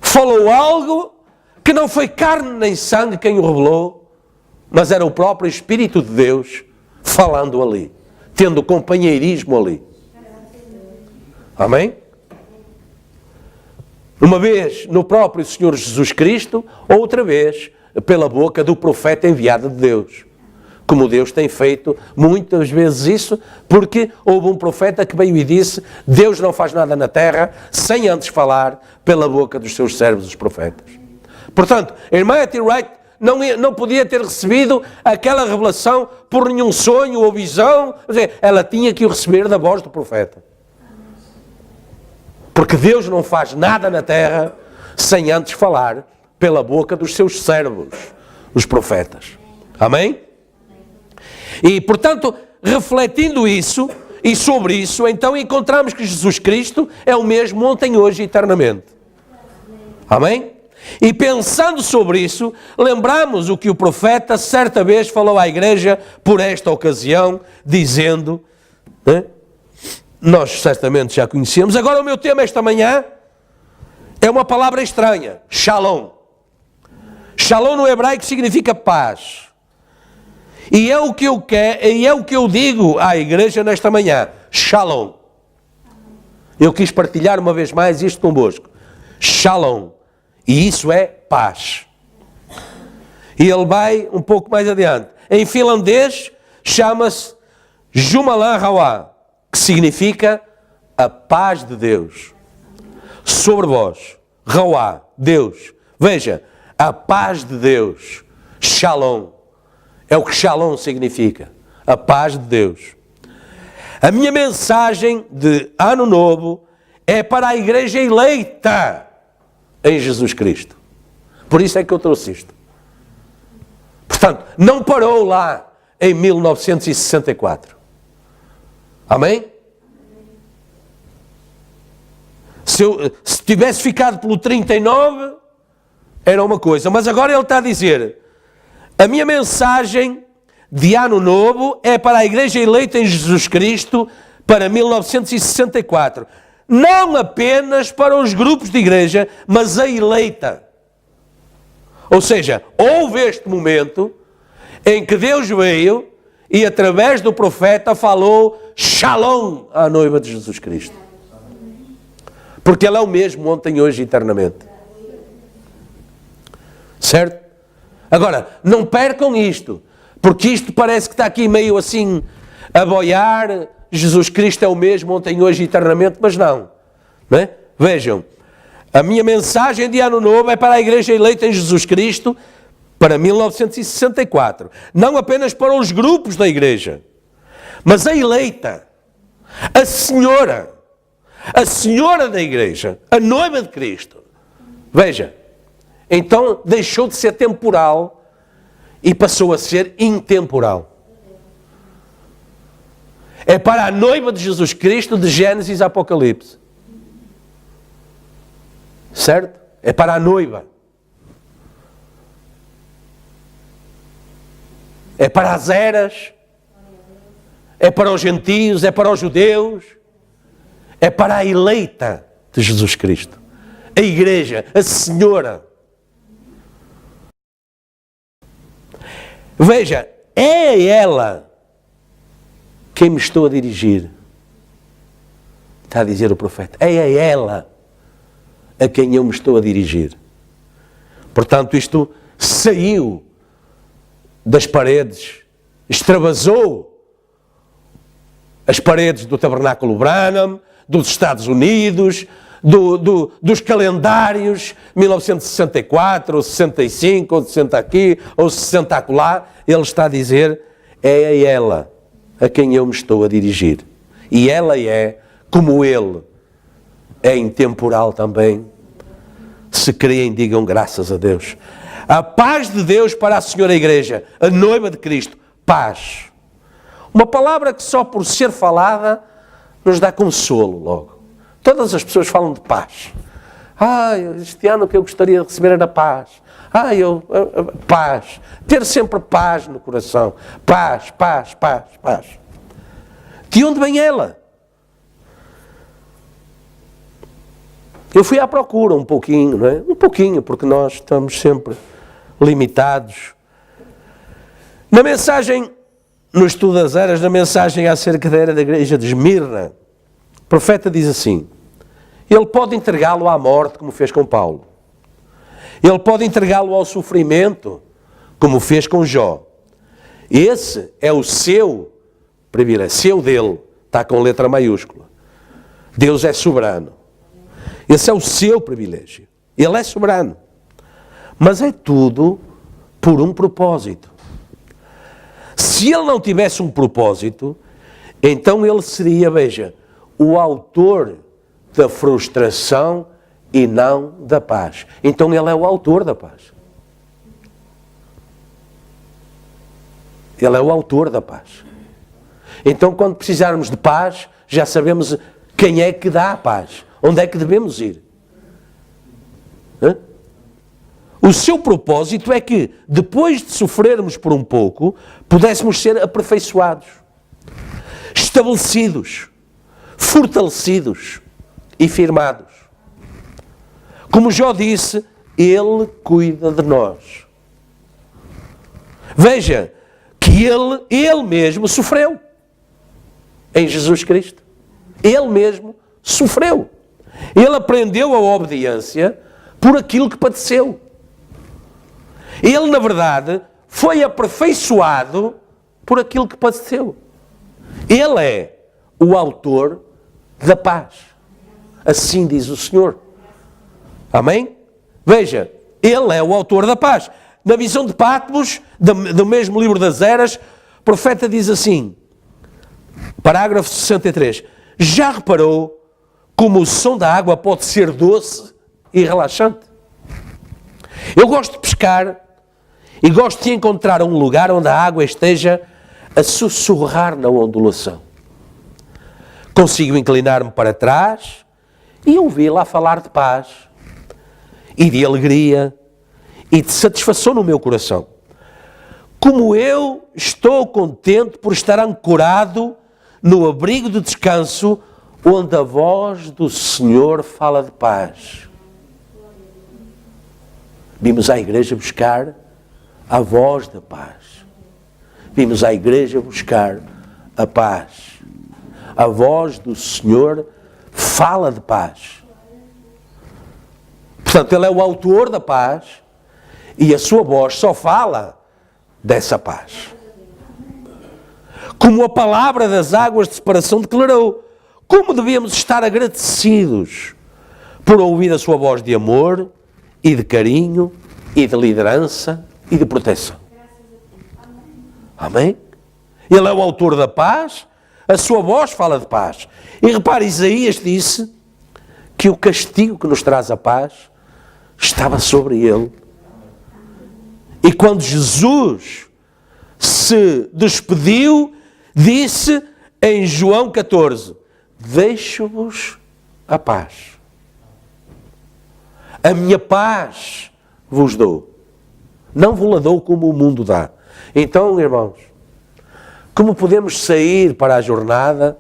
Falou algo que não foi carne nem sangue quem o revelou, mas era o próprio Espírito de Deus falando ali, tendo companheirismo ali. Amém? Uma vez no próprio Senhor Jesus Cristo, outra vez pela boca do profeta enviado de Deus. Como Deus tem feito muitas vezes isso, porque houve um profeta que veio e disse: Deus não faz nada na terra sem antes falar pela boca dos seus servos, os profetas. Portanto, a irmã Hattie Wright não podia ter recebido aquela revelação por nenhum sonho ou visão. Ela tinha que o receber da voz do profeta. Porque Deus não faz nada na terra sem antes falar pela boca dos seus servos, os profetas. Amém? E, portanto, refletindo isso e sobre isso, então encontramos que Jesus Cristo é o mesmo ontem, hoje e eternamente. Amém? E pensando sobre isso, lembramos o que o profeta certa vez falou à igreja por esta ocasião, dizendo, nós certamente já conhecemos. Agora o meu tema esta manhã é uma palavra estranha, shalom. Shalom no hebraico significa paz. E é o que eu quero, e é o que eu digo à igreja nesta manhã. Shalom. Eu quis partilhar uma vez mais isto convosco. Shalom. E isso é paz. E ele vai um pouco mais adiante. Em finlandês chama-se Jumala Rauha, que significa a paz de Deus. Sobre vós. Rauha, Deus. Veja, a paz de Deus. Shalom. É o que Shalom significa. A paz de Deus. A minha mensagem de Ano Novo é para a igreja eleita em Jesus Cristo. Por isso é que eu trouxe isto. Portanto, não parou lá em 1964. Amém? Se tivesse ficado pelo 39, era uma coisa. Mas agora ele está a dizer, a minha mensagem de Ano Novo é para a igreja eleita em Jesus Cristo para 1964. Não apenas para os grupos de igreja, mas a eleita. Ou seja, houve este momento em que Deus veio e através do profeta falou Shalom à noiva de Jesus Cristo. Porque Ele é o mesmo ontem, hoje e eternamente. Certo? Agora, não percam isto, porque isto parece que está aqui meio assim a boiar. Jesus Cristo é o mesmo ontem, hoje e eternamente, mas não. Não é? Vejam, a minha mensagem de Ano Novo é para a igreja eleita em Jesus Cristo para 1964. Não apenas para os grupos da igreja, mas a eleita, a senhora da igreja, a noiva de Cristo. Veja, então deixou de ser temporal e passou a ser intemporal. É para a noiva de Jesus Cristo de Gênesis a Apocalipse. Certo? É para a noiva. É para as eras. É para os gentios, é para os judeus. É para a eleita de Jesus Cristo. A igreja, a senhora. Veja, é a ela quem me estou a dirigir. Está a dizer o profeta. É a ela a quem eu me estou a dirigir. Portanto, isto saiu das paredes, extravasou as paredes do Tabernáculo Branham, dos Estados Unidos, dos calendários 1964, ou 65, ou 60 aqui, ou 60 acolá. Ele está a dizer, é a ela a quem eu me estou a dirigir. E ela é, como ele, é intemporal também. Se creem, digam graças a Deus. A paz de Deus para a Senhora Igreja, a noiva de Cristo. Paz. Uma palavra que só por ser falada nos dá consolo logo. Todas as pessoas falam de paz. Este ano o que eu gostaria de receber era paz. Paz. Ter sempre paz no coração. Paz, paz, paz, paz. De onde vem ela? Eu fui à procura um pouquinho, não é? Um pouquinho, porque nós estamos sempre limitados. Na mensagem, no estudo das eras, na mensagem acerca da era da igreja de Esmirna, o profeta diz assim, ele pode entregá-lo à morte, como fez com Paulo. Ele pode entregá-lo ao sofrimento, como fez com Jó. Esse é o seu privilégio, seu dele, está com letra maiúscula. Deus é soberano. Esse é o seu privilégio. Ele é soberano. Mas é tudo por um propósito. Se ele não tivesse um propósito, então ele seria, veja, o autor da frustração e não da paz. Então ele é o autor da paz. Ele é o autor da paz. Então quando precisarmos de paz, já sabemos quem é que dá a paz. Onde é que devemos ir? O seu propósito é que, depois de sofrermos por um pouco, pudéssemos ser aperfeiçoados, estabelecidos, fortalecidos e firmados. Como Jó disse, Ele cuida de nós. Veja que Ele mesmo sofreu. em Jesus Cristo. Ele mesmo sofreu. Ele aprendeu a obediência por aquilo que padeceu. Ele, na verdade, foi aperfeiçoado por aquilo que padeceu. Ele é o autor da paz. Assim diz o Senhor. Amém? Veja, Ele é o autor da paz. Na visão de Patmos, do mesmo livro das Eras, o profeta diz assim, parágrafo 63, já reparou como o som da água pode ser doce e relaxante? Eu gosto de pescar e gosto de encontrar um lugar onde a água esteja a sussurrar na ondulação. Consigo inclinar-me para trás e ouvi-la falar de paz e de alegria e de satisfação no meu coração. Como eu estou contente por estar ancorado no abrigo de descanso, onde a voz do Senhor fala de paz. Vimos à igreja buscar a voz da paz. Vimos à igreja buscar a paz. A voz do Senhor fala de paz. Portanto, Ele é o autor da paz e a sua voz só fala dessa paz. Como a palavra das águas de separação declarou, como devíamos estar agradecidos por ouvir a sua voz de amor e de carinho e de liderança e de proteção. Amém? Ele é o autor da paz, a sua voz fala de paz. E repare, Isaías disse que o castigo que nos traz a paz estava sobre ele. E quando Jesus se despediu, disse em João 14, deixo-vos a paz. A minha paz vos dou. Não vos la dou como o mundo dá. Então, irmãos, como podemos sair para a jornada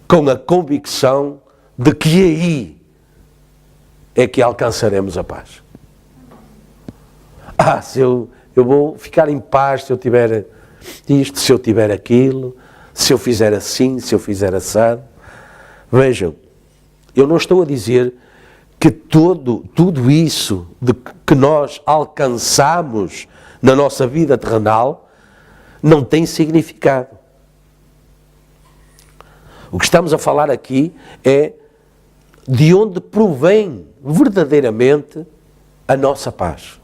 com a convicção de que aí é que alcançaremos a paz? Se eu vou ficar em paz se eu tiver isto, se eu tiver aquilo, se eu fizer assim, se eu fizer assado. Vejam, eu não estou a dizer que tudo isso de que nós alcançamos na nossa vida terrenal não tem significado. O que estamos a falar aqui é de onde provém verdadeiramente a nossa paz.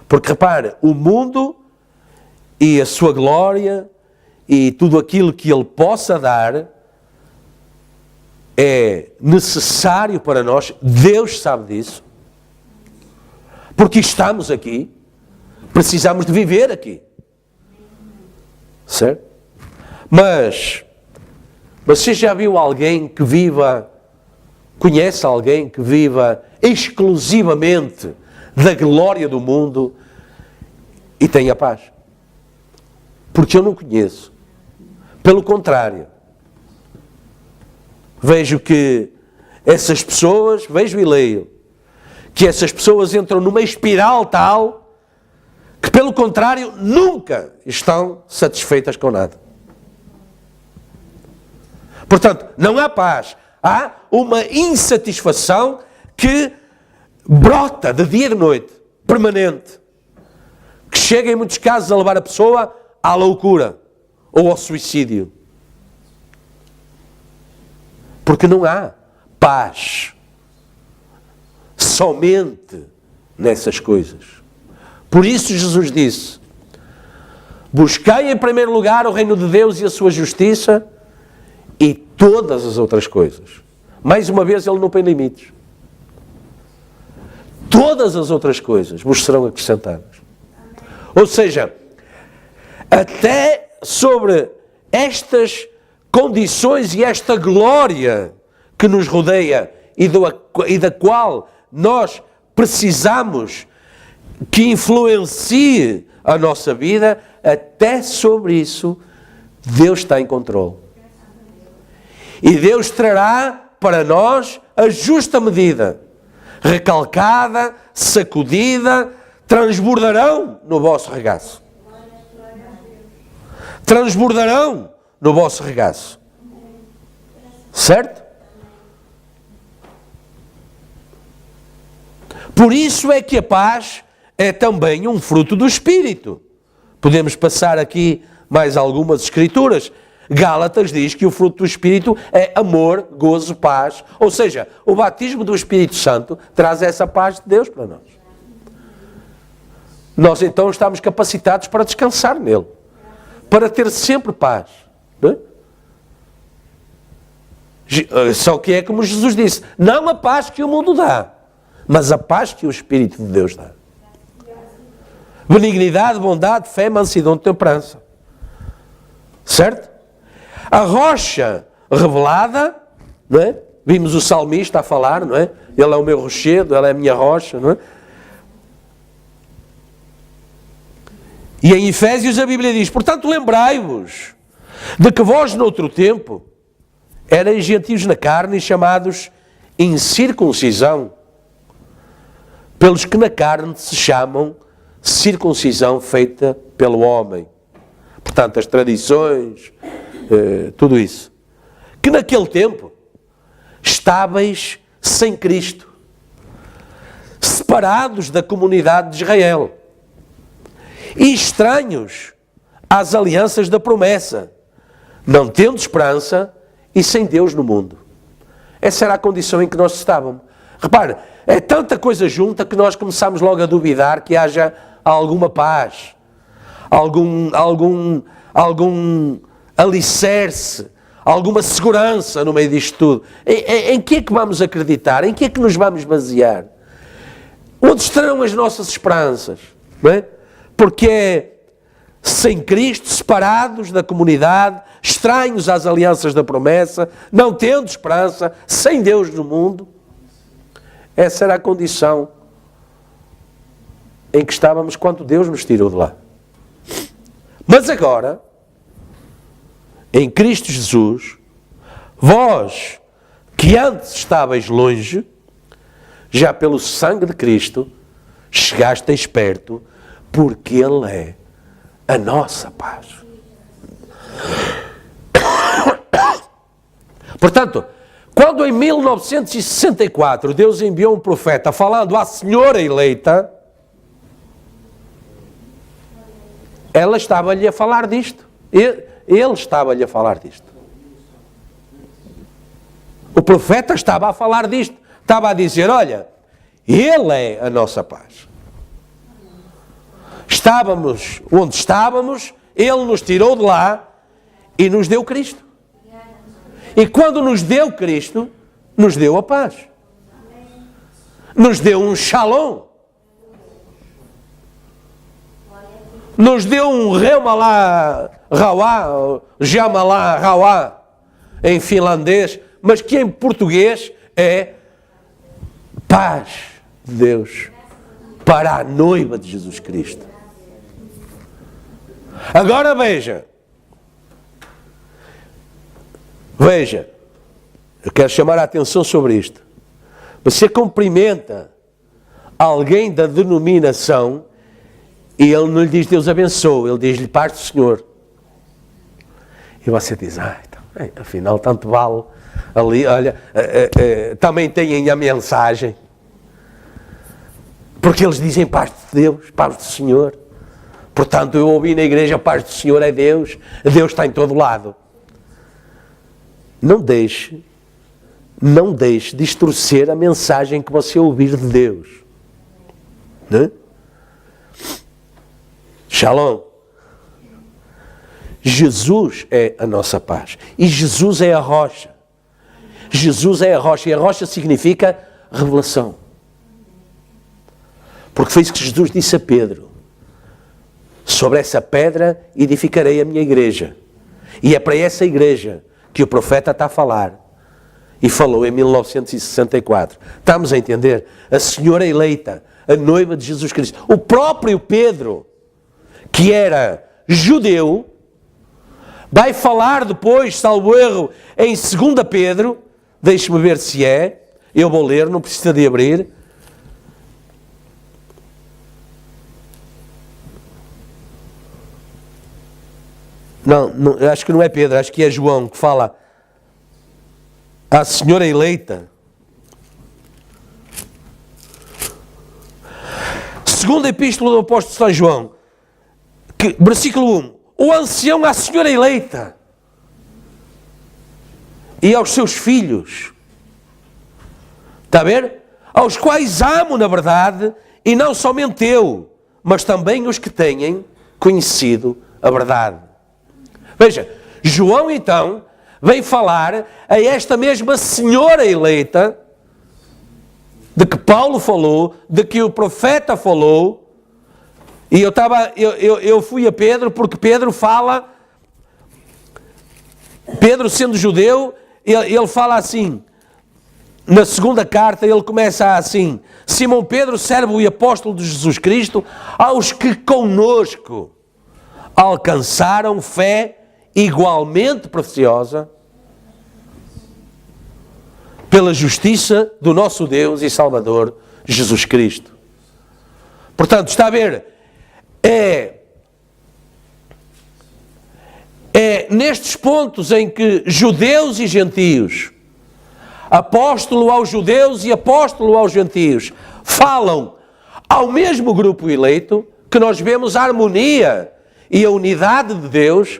Porque repare, o mundo e a sua glória e tudo aquilo que Ele possa dar é necessário para nós, Deus sabe disso, porque estamos aqui, precisamos de viver aqui, certo? Mas você já viu alguém que viva, conhece alguém que viva exclusivamente da glória do mundo e tenha paz? Porque eu não conheço. Pelo contrário, vejo que essas pessoas, vejo e leio, que essas pessoas entram numa espiral tal que, pelo contrário, nunca estão satisfeitas com nada. Portanto, não há paz. Há uma insatisfação que brota de dia e de noite, permanente, que chega em muitos casos a levar a pessoa à loucura ou ao suicídio. Porque não há paz somente nessas coisas. Por isso Jesus disse, buscai em primeiro lugar o reino de Deus e a sua justiça e todas as outras coisas. Mais uma vez, Ele não põe limites. Todas as outras coisas vos serão acrescentadas. Ou seja, até sobre estas condições e esta glória que nos rodeia e da qual nós precisamos que influencie a nossa vida, até sobre isso Deus está em controle. E Deus trará para nós a justa medida, recalcada, sacudida, transbordarão no vosso regaço. Transbordarão no vosso regaço. Certo? Por isso é que a paz é também um fruto do Espírito. Podemos passar aqui mais algumas escrituras. Gálatas diz que o fruto do Espírito é amor, gozo, paz. Ou seja, o batismo do Espírito Santo traz essa paz de Deus para nós. Nós então estamos capacitados para descansar nele. Para ter sempre paz. Não é? Só que é como Jesus disse, não a paz que o mundo dá, mas a paz que o Espírito de Deus dá. Benignidade, bondade, fé, mansidão, temperança. Certo? A rocha revelada, não é? Vimos o salmista a falar, não é? Ele é o meu rochedo, ele é a minha rocha, não é? E em Efésios a Bíblia diz, portanto lembrai-vos de que vós noutro tempo erais gentios na carne e chamados incircuncisão, pelos que na carne se chamam circuncisão feita pelo homem. Portanto, as tradições, tudo isso. Que naquele tempo estáveis sem Cristo, separados da comunidade de Israel e estranhos às alianças da promessa, não tendo esperança e sem Deus no mundo. Essa era a condição em que nós estávamos. Repare, é tanta coisa junta que nós começamos logo a duvidar que haja alguma paz, algum alicerce, alguma segurança no meio disto tudo. Em que é que vamos acreditar? Em que é que nos vamos basear? Onde estarão as nossas esperanças? Não é? Porque é sem Cristo, separados da comunidade, estranhos às alianças da promessa, não tendo esperança, sem Deus no mundo. Essa era a condição em que estávamos quando Deus nos tirou de lá. Mas agora, em Cristo Jesus, vós que antes estáveis longe, já pelo sangue de Cristo, chegastes perto, porque Ele é a nossa paz. Portanto, quando em 1964 Deus enviou um profeta falando à senhora eleita, ela estava-lhe a falar disto. Ele estava-lhe a falar disto. O profeta estava a falar disto. Estava a dizer, olha, Ele é a nossa paz. Estávamos onde estávamos, Ele nos tirou de lá e nos deu Cristo. E quando nos deu Cristo, nos deu a paz. Nos deu um shalom. Nos deu um Remalá Rauá, Jamalá Rauá, em finlandês, mas que em português é paz de Deus para a noiva de Jesus Cristo. Agora veja, eu quero chamar a atenção sobre isto. Você cumprimenta alguém da denominação e ele não lhe diz Deus abençoe, ele diz-lhe paz do Senhor. E você diz, afinal tanto vale ali, olha, também têm a mensagem. Porque eles dizem paz de Deus, paz do Senhor. Portanto, eu ouvi na igreja, a paz do Senhor é Deus, Deus está em todo lado. Não deixe distorcer a mensagem que você ouvir de Deus. Né? Shalom. Jesus é a nossa paz. E Jesus é a rocha. Jesus é a rocha. E a rocha significa revelação. Porque foi isso que Jesus disse a Pedro. Sobre essa pedra edificarei a minha igreja. E é para essa igreja que o profeta está a falar. E falou em 1964. Estamos a entender? A senhora eleita, a noiva de Jesus Cristo. O próprio Pedro, que era judeu, vai falar depois, salvo erro, em 2 Pedro, deixe-me ver se é, eu vou ler, não precisa de abrir. Não, acho que não é Pedro, acho que é João que fala à senhora eleita. Segunda epístola do apóstolo São João, versículo 1. O ancião à senhora eleita e aos seus filhos. Está a ver? Aos quais amo na verdade, e não somente eu, mas também os que têm conhecido a verdade. Veja, João então vem falar a esta mesma senhora eleita, de que Paulo falou, de que o profeta falou, e eu fui a Pedro, porque Pedro fala, Pedro sendo judeu, ele fala assim, na segunda carta ele começa assim: Simão Pedro, servo e apóstolo de Jesus Cristo, aos que conosco alcançaram fé igualmente preciosa, pela justiça do nosso Deus e Salvador, Jesus Cristo. Portanto, está a ver, é nestes pontos em que judeus e gentios, apóstolo aos judeus e apóstolo aos gentios, falam ao mesmo grupo eleito, que nós vemos a harmonia e a unidade de Deus,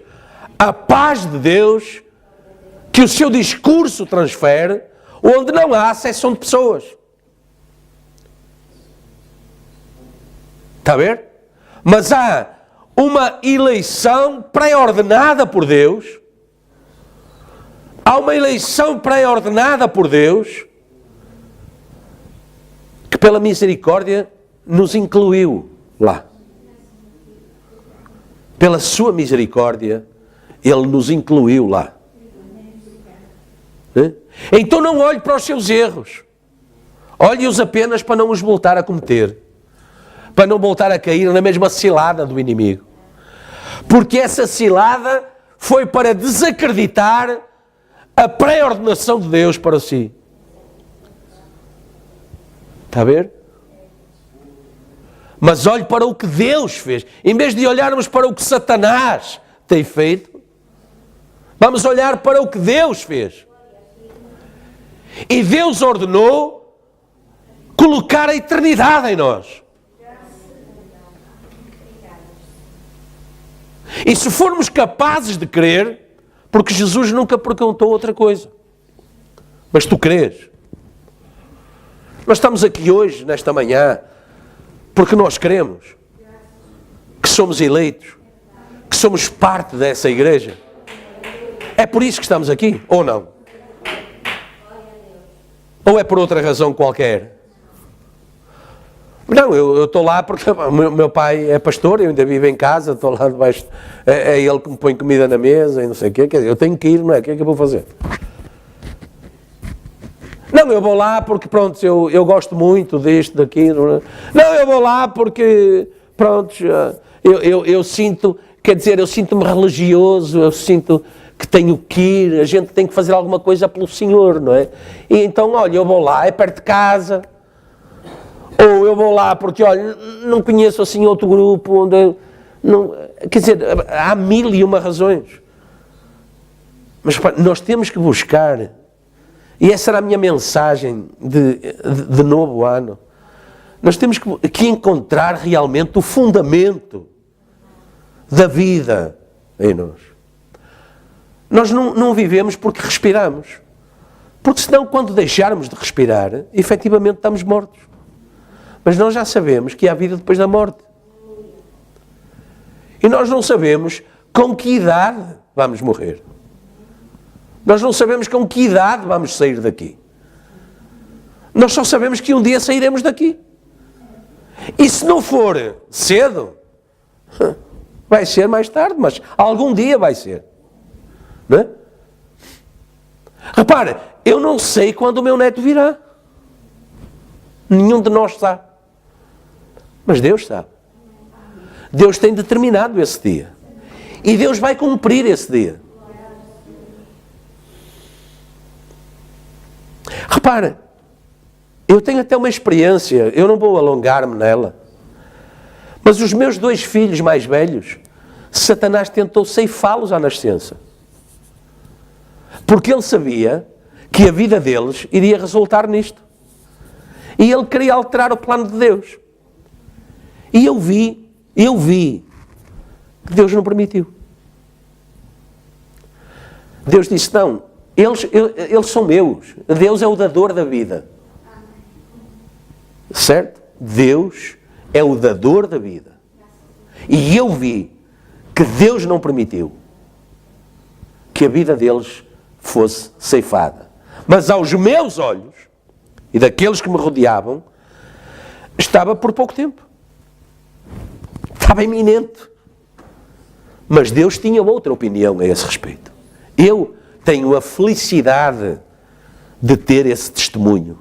a paz de Deus, que o seu discurso transfere, onde não há acessão de pessoas. Está a ver? Mas há uma eleição pré-ordenada por Deus. Há uma eleição pré-ordenada por Deus, que pela misericórdia nos incluiu lá. Pela sua misericórdia, Ele nos incluiu lá. Então não olhe para os seus erros. Olhe-os apenas para não os voltar a cometer. Para não voltar a cair na mesma cilada do inimigo. Porque essa cilada foi para desacreditar a pré-ordenação de Deus para si. Está a ver? Mas olhe para o que Deus fez. Em vez de olharmos para o que Satanás tem feito, vamos olhar para o que Deus fez. E Deus ordenou colocar a eternidade em nós. E se formos capazes de crer, porque Jesus nunca perguntou outra coisa, mas tu crês. Nós estamos aqui hoje, nesta manhã, porque nós cremos que somos eleitos, que somos parte dessa igreja. É por isso que estamos aqui, ou não? Ou é por outra razão qualquer? Não, eu estou lá porque o meu pai é pastor, eu ainda vivo em casa, estou lá debaixo, é ele que me põe comida na mesa e não sei o quê, quer dizer, eu tenho que ir, não é? O que é que eu vou fazer? Não, eu vou lá porque, pronto, eu gosto muito disto, daquilo. Não, eu vou lá porque, pronto, eu sinto, quer dizer, eu sinto-me religioso, eu sinto que tenho que ir, a gente tem que fazer alguma coisa pelo Senhor, não é? E então, olha, eu vou lá, é perto de casa, ou eu vou lá porque, olha, não conheço assim outro grupo, onde não, quer dizer, há 1001 razões. Mas nós temos que buscar, e essa era a minha mensagem de novo ano, nós temos que encontrar realmente o fundamento da vida em nós. Nós não vivemos porque respiramos. Porque senão, quando deixarmos de respirar, efetivamente estamos mortos. Mas nós já sabemos que há vida depois da morte. E nós não sabemos com que idade vamos morrer. Nós não sabemos com que idade vamos sair daqui. Nós só sabemos que um dia sairemos daqui. E se não for cedo, vai ser mais tarde, mas algum dia vai ser. Não é? Repare, eu não sei quando o meu neto virá. Nenhum de nós sabe. Mas Deus sabe. Deus tem determinado esse dia. E Deus vai cumprir esse dia. Repare, eu tenho até uma experiência, eu não vou alongar-me nela, mas os meus 2 filhos mais velhos Satanás tentou ceifá-los à nascença. Porque ele sabia que a vida deles iria resultar nisto. E ele queria alterar o plano de Deus. E eu vi que Deus não permitiu. Deus disse, não, eles são meus. Deus é o dador da vida. Certo? Deus é o dador da vida. E eu vi que Deus não permitiu que a vida deles fosse ceifada. Mas aos meus olhos, e daqueles que me rodeavam, estava por pouco tempo. Estava iminente. Mas Deus tinha outra opinião a esse respeito. Eu tenho a felicidade de ter esse testemunho.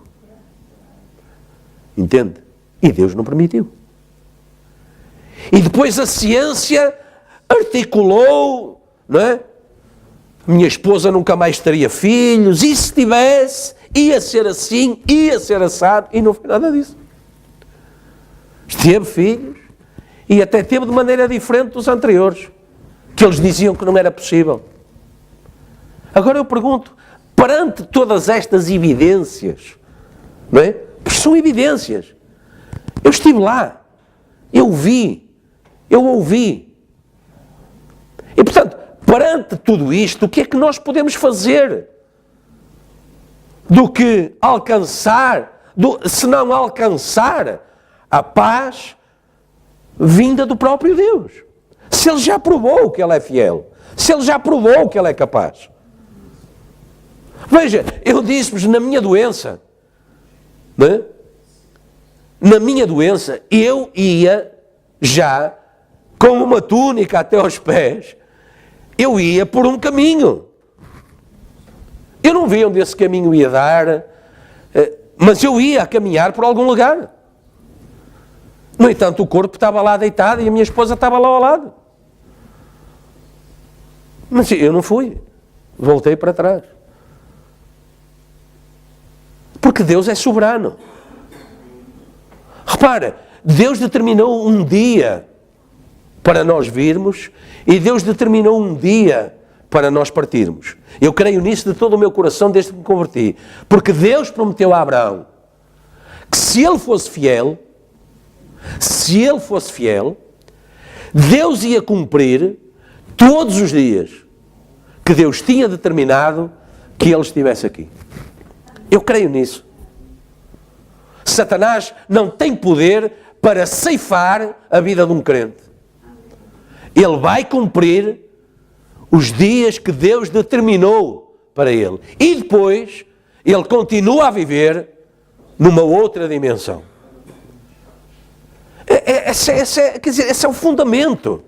Entende? E Deus não permitiu. E depois a ciência articulou, não é? Minha esposa nunca mais teria filhos, e se tivesse, ia ser assim, ia ser assado, e não foi nada disso. Teve filhos, e até teve de maneira diferente dos anteriores, que eles diziam que não era possível. Agora eu pergunto, perante todas estas evidências, não é? Porque são evidências. Eu estive lá, eu vi, eu ouvi. E portanto, perante tudo isto, o que é que nós podemos fazer? Do que alcançar, se não alcançar a paz vinda do próprio Deus. Se Ele já provou que Ele é fiel, se Ele já provou que Ele é capaz. Veja, eu disse-vos na minha doença, não é? Na minha doença, eu ia já com uma túnica até aos pés, eu ia por um caminho. Eu não via onde esse caminho ia dar, mas eu ia a caminhar por algum lugar. No entanto, o corpo estava lá deitado e a minha esposa estava lá ao lado. Mas eu não fui. Voltei para trás. Porque Deus é soberano. Repara, Deus determinou um dia para nós virmos e Deus determinou um dia para nós partirmos. Eu creio nisso de todo o meu coração desde que me converti. Porque Deus prometeu a Abraão que se ele fosse fiel, Deus ia cumprir todos os dias que Deus tinha determinado que ele estivesse aqui. Eu creio nisso. Satanás não tem poder para ceifar a vida de um crente. Ele vai cumprir os dias que Deus determinou para ele. E depois, ele continua a viver numa outra dimensão. Esse é o fundamento.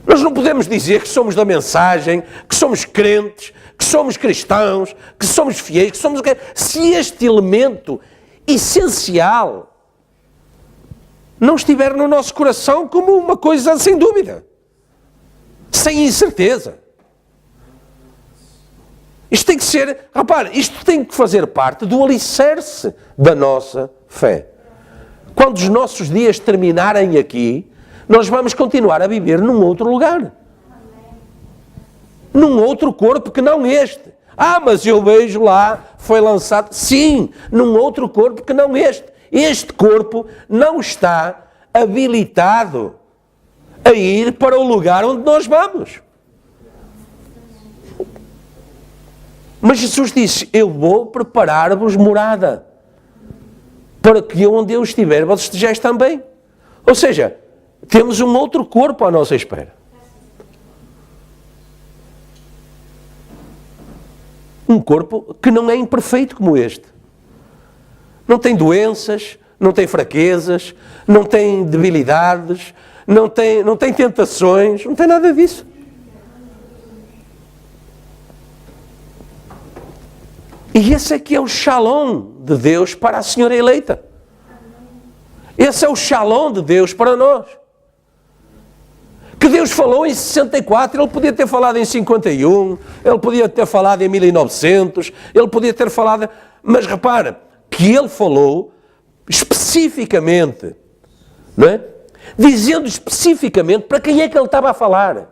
Nós não podemos dizer que somos da mensagem, que somos crentes, que somos cristãos, que somos fiéis, que somos... Se este elemento essencial não estiver no nosso coração como uma coisa sem dúvida, sem incerteza. Isto tem que ser... Repare, isto tem que fazer parte do alicerce da nossa fé. Quando os nossos dias terminarem aqui, nós vamos continuar a viver num outro lugar. Num outro corpo que não este. Ah, mas eu vejo lá, foi lançado. Sim, num outro corpo que não este. Este corpo não está habilitado a ir para o lugar onde nós vamos. Mas Jesus disse, eu vou preparar-vos morada, para que onde eu estiver, vós estejais também. Ou seja, temos um outro corpo à nossa espera. Um corpo que não é imperfeito como este. Não tem doenças, não tem fraquezas, não tem debilidades, não tem tentações, não tem nada disso. E esse aqui é o shalom de Deus para a senhora eleita. Esse é o shalom de Deus para nós. Que Deus falou em 64, Ele podia ter falado em 51, Ele podia ter falado em 1900, Ele podia ter falado... Mas repara, que Ele falou especificamente, não é? dizendo especificamente para quem é que ele estava a falar.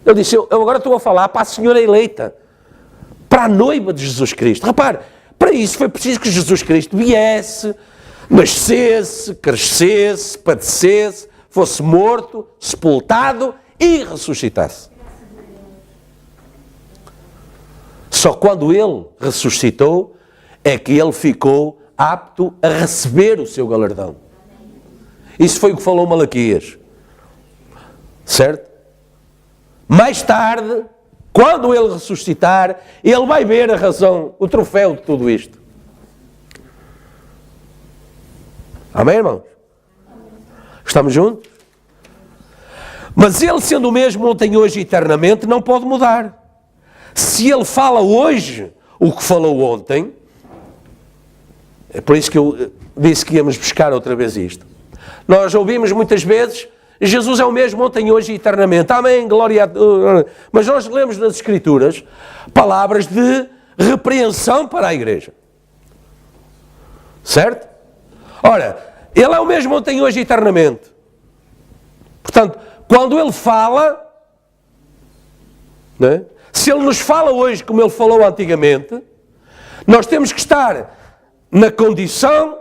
Ele disse, eu agora estou a falar para a senhora eleita, para a noiva de Jesus Cristo. Repare, para isso foi preciso que Jesus Cristo viesse, nascesse, crescesse, padecesse, fosse morto, sepultado e ressuscitasse. Só quando ele ressuscitou é que ele ficou apto a receber o seu galardão. Isso foi o que falou Malaquias. Certo? Mais tarde, quando ele ressuscitar, ele vai ver a razão, o troféu de tudo isto. Amém, irmãos? Estamos juntos? Mas ele, sendo o mesmo ontem, hoje e eternamente, não pode mudar. Se ele fala hoje o que falou ontem, é por isso que eu disse que íamos buscar outra vez isto. Nós ouvimos muitas vezes, Jesus é o mesmo ontem, hoje e eternamente. Amém, glória a Deus. Mas nós lemos nas Escrituras palavras de repreensão para a igreja. Certo? Ora, ele é o mesmo ontem, hoje e eternamente. Portanto, quando ele fala, né? Se ele nos fala hoje como ele falou antigamente, nós temos que estar na condição,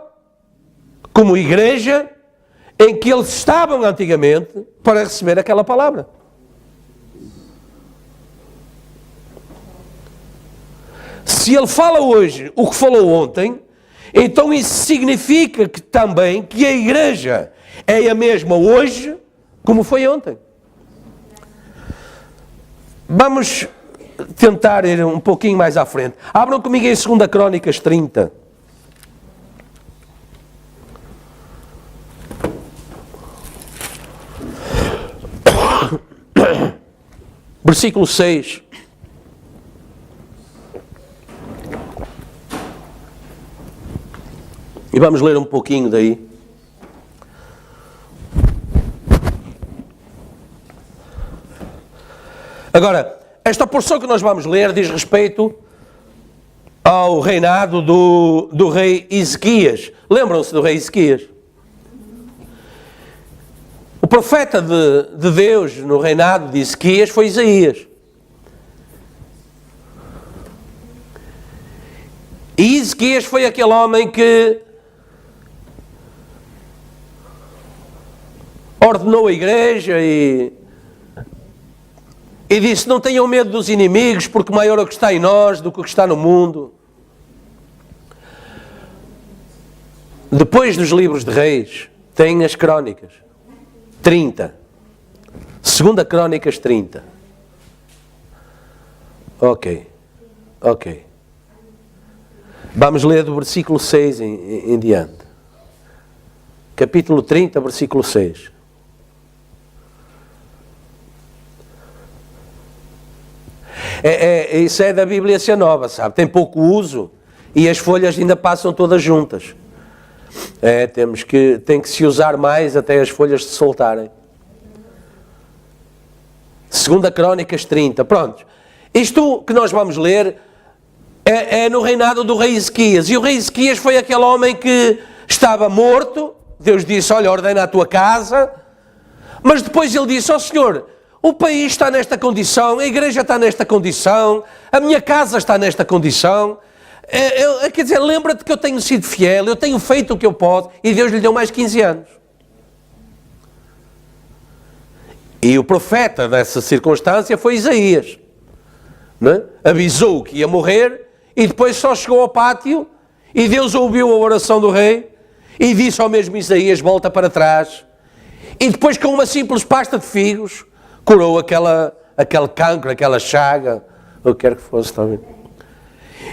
como igreja, em que eles estavam antigamente para receber aquela palavra. Se ele fala hoje o que falou ontem, então isso significa que também que a igreja é a mesma hoje como foi ontem. Vamos tentar ir um pouquinho mais à frente. Abram comigo em 2 Crônicas 30. Versículo 6. E vamos ler um pouquinho daí. Agora, esta porção que nós vamos ler diz respeito ao reinado do rei Ezequias. Lembram-se do rei Ezequias? O profeta de Deus no reinado de Ezequias foi Isaías. E Ezequias foi aquele homem que ordenou a igreja e disse, não tenham medo dos inimigos, porque maior é o que está em nós do que o que está no mundo. Depois dos livros de reis, tem as crónicas. 30. 2 Crônicas 30. Ok. Vamos ler do versículo 6 em diante. Capítulo 30, versículo 6. Isso é da Bíblia Nova, sabe? Tem pouco uso e as folhas ainda passam todas juntas. Tem que se usar mais até as folhas se soltarem. 2 Crônicas 30. Pronto. Isto que nós vamos ler é no reinado do rei Ezequias. E o rei Ezequias foi aquele homem que estava morto. Deus disse, olha, ordena a tua casa. Mas depois ele disse, ó Senhor, o país está nesta condição, a igreja está nesta condição, a minha casa está nesta condição. Quer dizer, lembra-te que eu tenho sido fiel, eu tenho feito o que eu posso, e Deus lhe deu mais 15 anos. E o profeta dessa circunstância foi Isaías. Né? Avisou que ia morrer, e depois só chegou ao pátio, e Deus ouviu a oração do rei, e disse ao mesmo Isaías, volta para trás. E depois com uma simples pasta de figos, curou aquele cancro, aquela chaga, o que quer que fosse, está bem?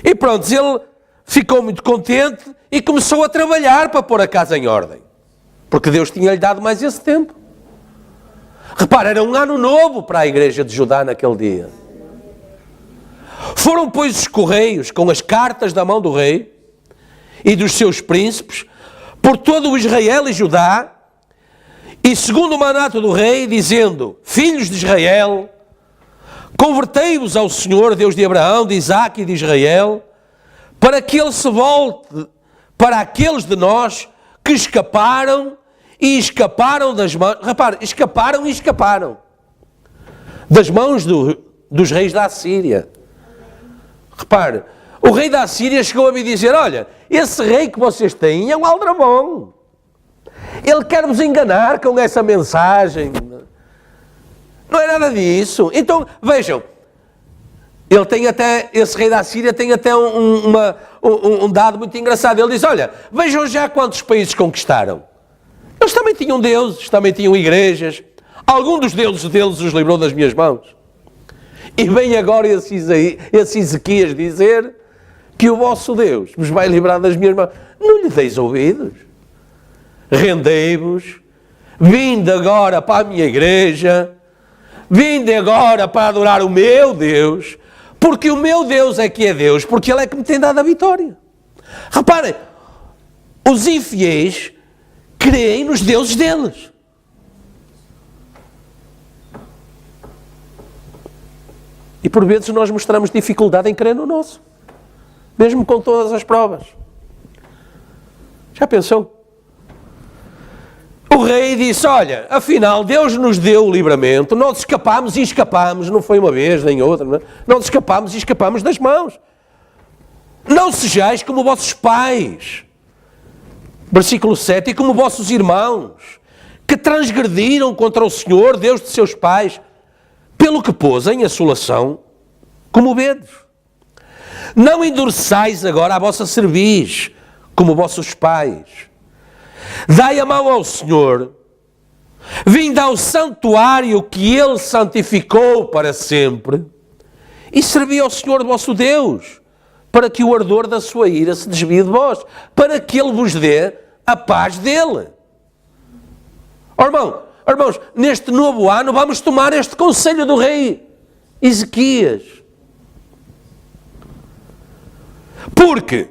E pronto, ele ficou muito contente e começou a trabalhar para pôr a casa em ordem. Porque Deus tinha-lhe dado mais esse tempo. Repara, era um ano novo para a igreja de Judá naquele dia. Foram, pois, os correios com as cartas da mão do rei e dos seus príncipes por todo o Israel e Judá, e segundo o mandato do rei, dizendo, filhos de Israel, convertei-vos ao Senhor, Deus de Abraão, de Isaque e de Israel, para que ele se volte para aqueles de nós que escaparam e escaparam das mãos, repare, escaparam das mãos dos reis da Assíria. Repare, o rei da Assíria chegou a me dizer, olha, esse rei que vocês têm é um aldrabão. Ele quer vos enganar com essa mensagem. Não é nada disso. Então, vejam, esse rei da Síria tem até um dado muito engraçado. Ele diz, olha, vejam já quantos países conquistaram. Eles também tinham deuses, também tinham igrejas. Algum dos deuses deles os livrou das minhas mãos. E vem agora esse Ezequias dizer que o vosso Deus vos vai livrar das minhas mãos. Não lhe deis ouvidos. Rendei-vos. Vinde agora para a minha igreja. Vinde agora para adorar o meu Deus. Porque o meu Deus é que é Deus. Porque Ele é que me tem dado a vitória. Reparem, os infiéis creem nos deuses deles. E por vezes nós mostramos dificuldade em crer no nosso. Mesmo com todas as provas. Já pensou? O rei disse, olha, afinal Deus nos deu o livramento, nós escapámos e escapámos, não foi uma vez nem outra, não é? Nós escapámos e escapámos das mãos. Não sejais como vossos pais. Versículo 7, e como vossos irmãos, que transgrediram contra o Senhor, Deus de seus pais, pelo que pôs em assolação, como vedes. Não endureçais agora a vossa cerviz, como vossos pais. Dai a mão ao Senhor, vinde ao santuário que Ele santificou para sempre, e servi ao Senhor vosso Deus, para que o ardor da sua ira se desvie de vós, para que Ele vos dê a paz dele. Irmãos, neste novo ano vamos tomar este conselho do rei Ezequias. Porque,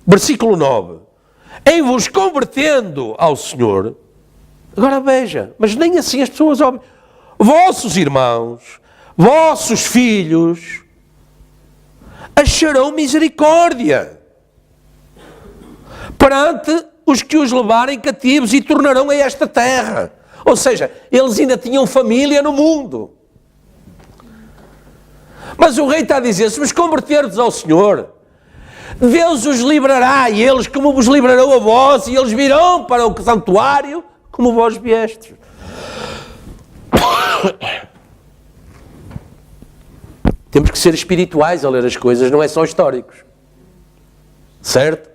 versículo 9, em vos convertendo ao Senhor, agora veja, mas nem assim as pessoas ouvem, vossos irmãos, vossos filhos, acharão misericórdia perante os que os levarem cativos e tornarão a esta terra. Ou seja, eles ainda tinham família no mundo. Mas o rei está a dizer, se vos converterdes ao Senhor, Deus os livrará, e eles como vos livrarão a vós, e eles virão para o santuário como vós viestes. Temos que ser espirituais a ler as coisas, não é só históricos. Certo?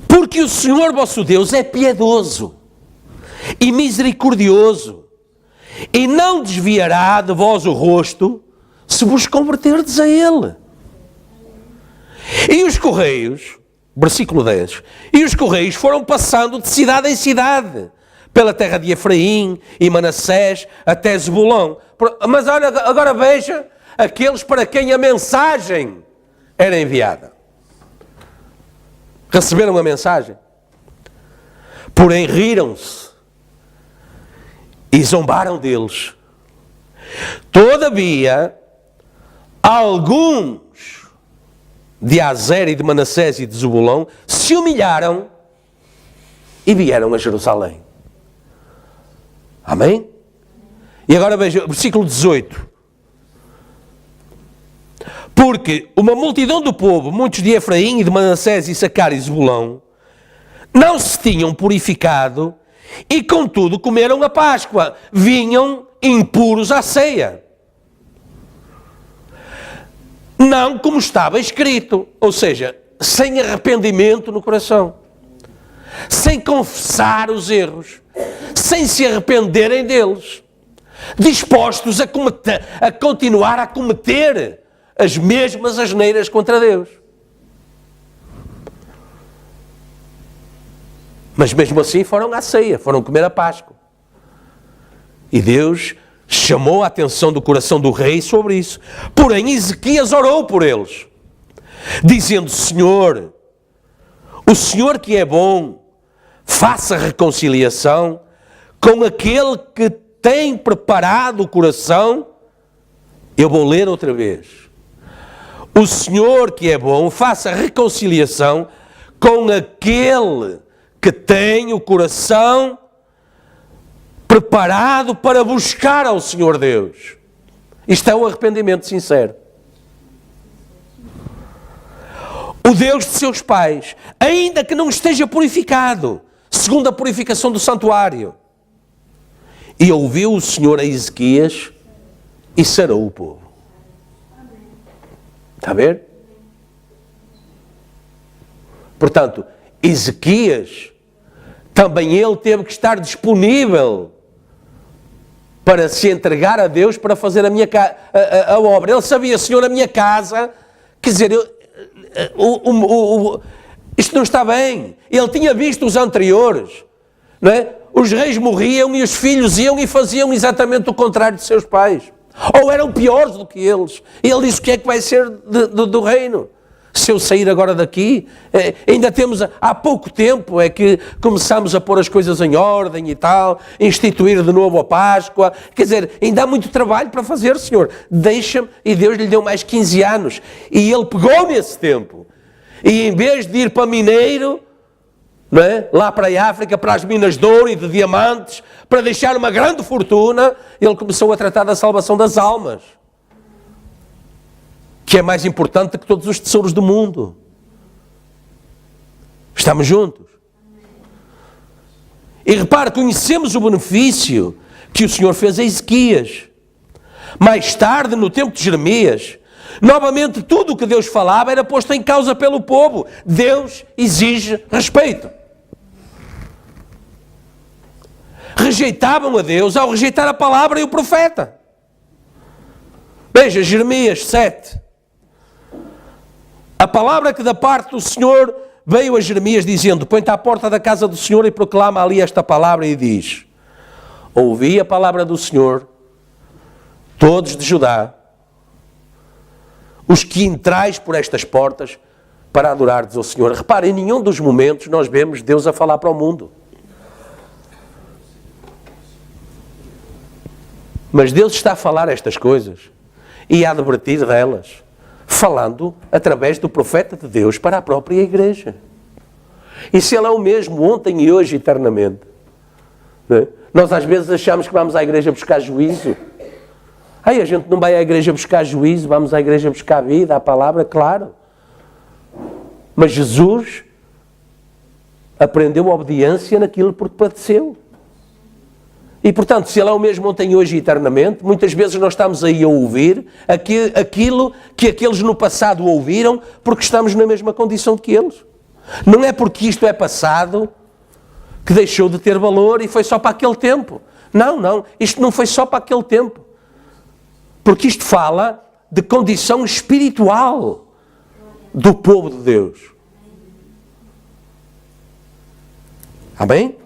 Porque o Senhor vosso Deus é piedoso e misericordioso, e não desviará de vós o rosto, se vos converterdes a Ele. E os correios, versículo 10, e os correios foram passando de cidade em cidade, pela terra de Efraim e Manassés, até Zebulão. Mas olha, agora veja aqueles para quem a mensagem era enviada. Receberam a mensagem? Porém riram-se e zombaram deles. Todavia, alguns de Azer e de Manassés e de Zebulão se humilharam e vieram a Jerusalém. Amém? E agora veja, versículo 18. Porque uma multidão do povo, muitos de Efraim e de Manassés e Sacar e Zebulão, não se tinham purificado e contudo comeram a Páscoa, vinham impuros à ceia. Não como estava escrito, ou seja, sem arrependimento no coração, sem confessar os erros, sem se arrependerem deles, dispostos a continuar a cometer as mesmas asneiras contra Deus. Mas mesmo assim foram à ceia, foram comer a Páscoa. E Deus chamou a atenção do coração do rei sobre isso. Porém, Ezequias orou por eles, dizendo, Senhor, o Senhor que é bom, faça reconciliação com aquele que tem preparado o coração. Eu vou ler outra vez. O Senhor que é bom, faça reconciliação com aquele que tem o coração preparado para buscar ao Senhor Deus. Isto é o arrependimento sincero. O Deus de seus pais, ainda que não esteja purificado, segundo a purificação do santuário. E ouviu o Senhor a Ezequias e sarou o povo. Está a ver? Portanto, Ezequias, também ele teve que estar disponível para se entregar a Deus para fazer a obra. Ele sabia, Senhor, a minha casa, quer dizer, isto não está bem. Ele tinha visto os anteriores, não é? Os reis morriam e os filhos iam e faziam exatamente o contrário de seus pais. Ou eram piores do que eles. E ele disse: o que é que vai ser do reino? Se eu sair agora daqui, ainda temos, há pouco tempo é que começamos a pôr as coisas em ordem e tal, instituir de novo a Páscoa, quer dizer, ainda há muito trabalho para fazer, Senhor, deixa-me, e Deus lhe deu mais 15 anos, e ele pegou nesse tempo, e em vez de ir para Mineiro, não é? Lá para a África, para as minas de ouro e de diamantes, para deixar uma grande fortuna, ele começou a tratar da salvação das almas, que é mais importante que todos os tesouros do mundo. Estamos juntos? E repare, conhecemos o benefício que o Senhor fez a Ezequias. Mais tarde, no tempo de Jeremias, novamente tudo o que Deus falava era posto em causa pelo povo. Deus exige respeito. Rejeitavam a Deus ao rejeitar a palavra e o profeta. Veja, Jeremias 7. A palavra que da parte do Senhor veio a Jeremias dizendo: põe-te à porta da casa do Senhor e proclama ali esta palavra e diz: ouvi a palavra do Senhor, todos de Judá, os que entrais por estas portas para adorardes ao Senhor. Repare, em nenhum dos momentos nós vemos Deus a falar para o mundo. Mas Deus está a falar estas coisas e a advertir delas, falando através do profeta de Deus para a própria igreja. E se Ele é o mesmo ontem e hoje eternamente, não é? Nós às vezes achamos que vamos à igreja buscar juízo. A gente não vai à igreja buscar juízo, vamos à igreja buscar a vida, a palavra, claro. Mas Jesus aprendeu a obediência naquilo por que padeceu. E, portanto, se Ele é o mesmo ontem, hoje e eternamente, muitas vezes nós estamos aí a ouvir aquilo que aqueles no passado ouviram, porque estamos na mesma condição que eles. Não é porque isto é passado que deixou de ter valor e foi só para aquele tempo. Não, isto não foi só para aquele tempo. Porque isto fala de condição espiritual do povo de Deus. Amém?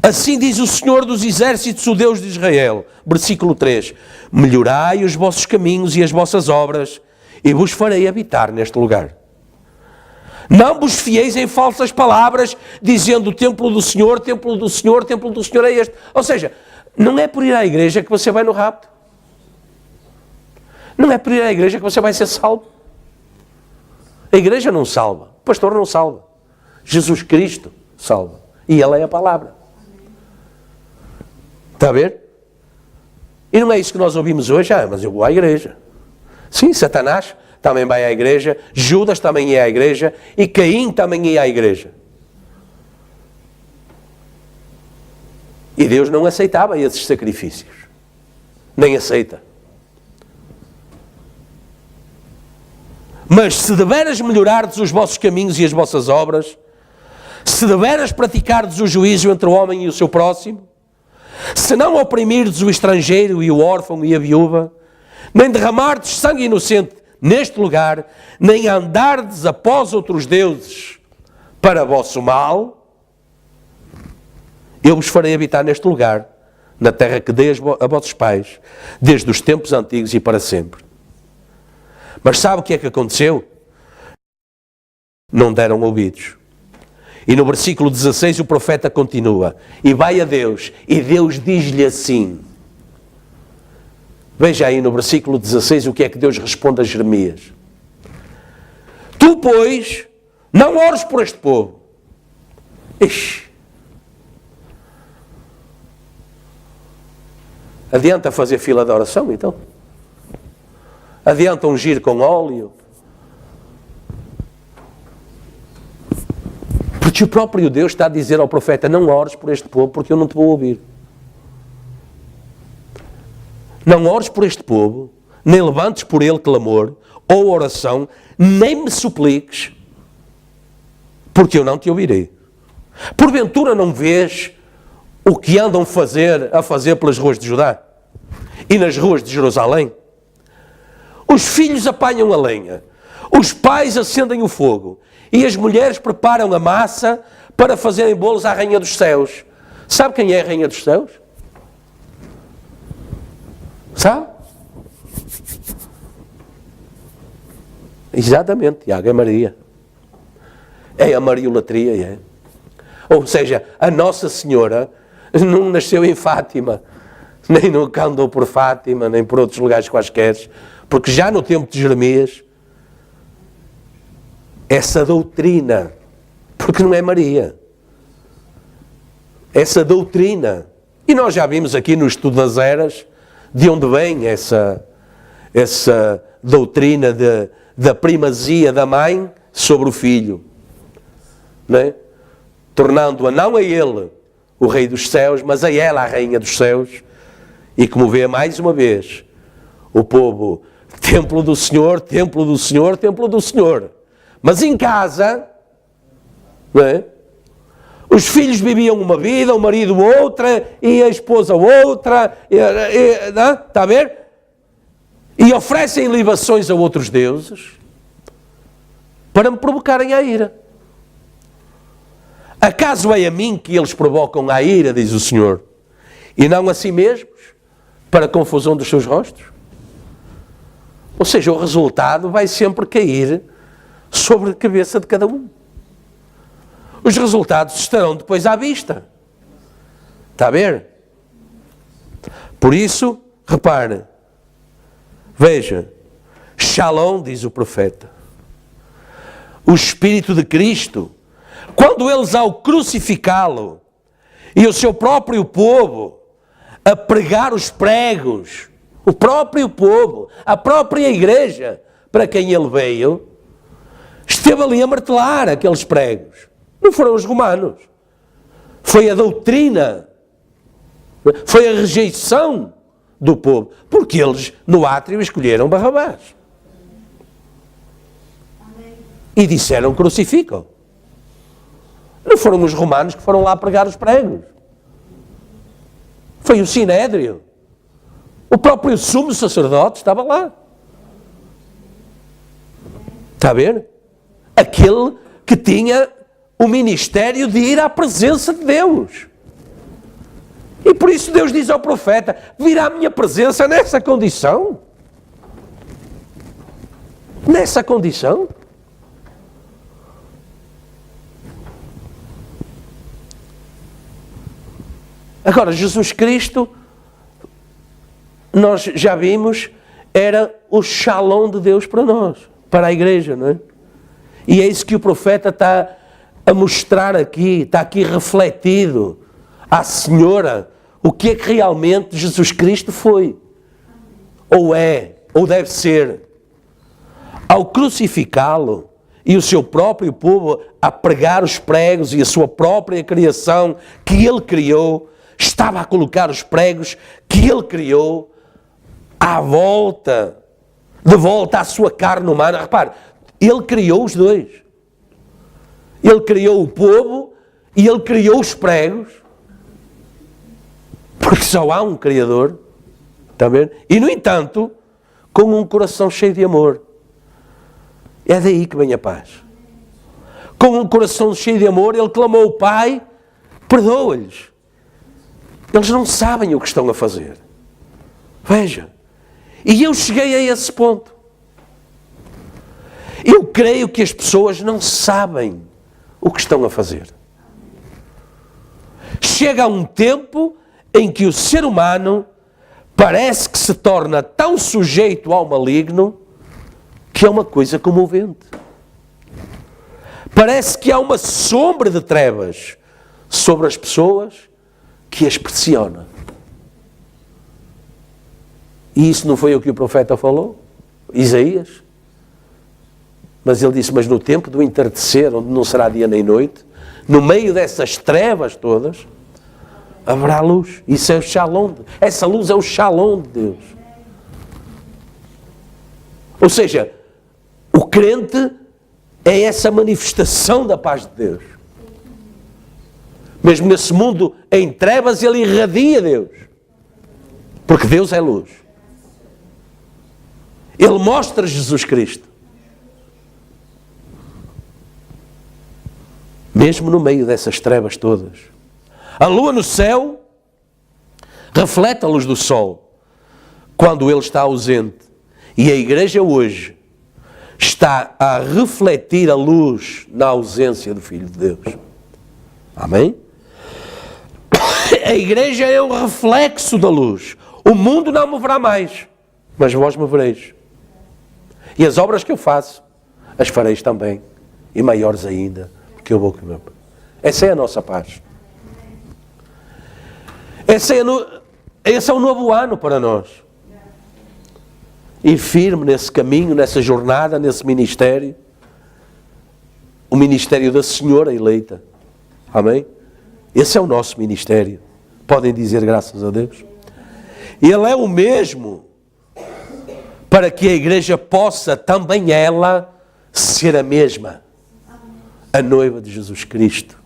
Assim diz o Senhor dos Exércitos, o Deus de Israel. Versículo 3. Melhorai os vossos caminhos e as vossas obras, e vos farei habitar neste lugar. Não vos fieis em falsas palavras, dizendo: o templo do Senhor, templo do Senhor, templo do Senhor é este. Ou seja, não é por ir à igreja que você vai no rapto. Não é por ir à igreja que você vai ser salvo. A igreja não salva, o pastor não salva. Jesus Cristo salva. E Ele é a palavra. Está a ver? E não é isso que nós ouvimos hoje. Mas eu vou à igreja. Sim, Satanás também vai à igreja, Judas também ia à igreja e Caim também ia à igreja. E Deus não aceitava esses sacrifícios. Nem aceita. Mas se deveras melhorardes os vossos caminhos e as vossas obras, se deveras praticardes o juízo entre o homem e o seu próximo, se não oprimirdes o estrangeiro e o órfão e a viúva, nem derramardes sangue inocente neste lugar, nem andardes após outros deuses para vosso mal, eu vos farei habitar neste lugar, na terra que dei a vossos pais, desde os tempos antigos e para sempre. Mas sabe o que é que aconteceu? Não deram ouvidos. E no versículo 16 o profeta continua, e vai a Deus, e Deus diz-lhe assim. Veja aí no versículo 16 o que é que Deus responde a Jeremias. Tu, pois, Não ores por este povo. Ixi. Adianta fazer fila de oração, então? Adianta ungir com óleo? Porque o próprio Deus está a dizer ao profeta: não ores por este povo, porque eu não te vou ouvir. Não ores por este povo, nem levantes por ele clamor ou oração, nem me supliques, porque eu não te ouvirei. Porventura não vês o que andam a fazer pelas ruas de Judá e nas ruas de Jerusalém? Os filhos apanham a lenha, os pais acendem o fogo e as mulheres preparam a massa para fazerem bolos à Rainha dos Céus. Sabe quem é a Rainha dos Céus? Sabe? Exatamente, Tiago, é Maria. É a Mariolatria, é. Ou seja, a Nossa Senhora não nasceu em Fátima, nem nunca andou por Fátima, nem por outros lugares quaisquer, porque já no tempo de Jeremias, essa doutrina, porque não é Maria, essa doutrina, e nós já vimos aqui no estudo das eras, de onde vem essa doutrina da primazia da mãe sobre o filho, não é? Tornando-a não a ele o rei dos céus, mas a ela a rainha dos céus. E como vê mais uma vez, o povo, templo do Senhor, templo do Senhor, templo do Senhor. Mas em casa, não é? Os filhos viviam uma vida, o marido outra, e a esposa outra, não? Está a ver? E oferecem libações a outros deuses para me provocarem a ira. Acaso é a mim que eles provocam a ira, diz o Senhor, e não a si mesmos, para a confusão dos seus rostos? Ou seja, o resultado vai sempre cair sobre a cabeça de cada um. Os resultados estarão depois à vista. Está a ver? Por isso, repare, veja, Shalom, diz o profeta, o Espírito de Cristo, quando eles ao crucificá-lo e o seu próprio povo a pregar os pregos, o próprio povo, a própria igreja para quem ele veio, esteve ali a martelar aqueles pregos. Não foram os romanos. Foi a doutrina, foi a rejeição do povo, porque eles no átrio escolheram Barrabás. E disseram: crucificam. Não foram os romanos que foram lá pregar os pregos. Foi o Sinédrio. O próprio sumo sacerdote estava lá. Está a ver? Aquele que tinha o ministério de ir à presença de Deus. E por isso Deus diz ao profeta: virá à minha presença nessa condição. Nessa condição. Agora, Jesus Cristo, nós já vimos, era o Shalom de Deus para nós, para a igreja, não é? E é isso que o profeta está a mostrar aqui, está aqui refletido à Senhora, o que é que realmente Jesus Cristo foi, ou é, ou deve ser. Ao crucificá-lo e o seu próprio povo a pregar os pregos e a sua própria criação que ele criou, estava a colocar os pregos que ele criou de volta à sua carne humana. Repare, ele criou os dois. Ele criou o povo e ele criou os pregos. Porque só há um Criador. Está vendo? E, no entanto, com um coração cheio de amor. É daí que vem a paz. Com um coração cheio de amor, ele clamou ao Pai: perdoa-lhes. Eles não sabem o que estão a fazer. Veja. E eu cheguei a esse ponto. Eu creio que as pessoas não sabem o que estão a fazer. Chega um tempo em que o ser humano parece que se torna tão sujeito ao maligno que é uma coisa comovente. parece que há uma sombra de trevas sobre as pessoas que as pressiona. E isso não foi o que o profeta falou? Isaías? Mas ele disse, mas no tempo do entardecer, onde não será dia nem noite, no meio dessas trevas todas, haverá luz. Isso é o Shalom. Essa luz é o Shalom de Deus. Ou seja, o crente é essa manifestação da paz de Deus. Mesmo nesse mundo em trevas, ele irradia Deus. Porque Deus é luz. Ele mostra Jesus Cristo. Mesmo no meio dessas trevas todas. A lua no céu reflete a luz do sol quando ele está ausente. E a igreja hoje está a refletir a luz na ausência do Filho de Deus. Amém? A igreja é um reflexo da luz. O mundo não me verá mais, mas vós me vereis. E as obras que eu faço, as fareis também. E maiores ainda, porque eu vou com o meu Pai. Essa é a nossa paz. Esse é o novo ano para nós. Ir firme nesse caminho, nessa jornada, nesse ministério. O ministério da Senhora eleita. Amém? Esse é o nosso ministério. Podem dizer graças a Deus. Ele é o mesmo para que a igreja possa também ela ser a mesma. A noiva de Jesus Cristo.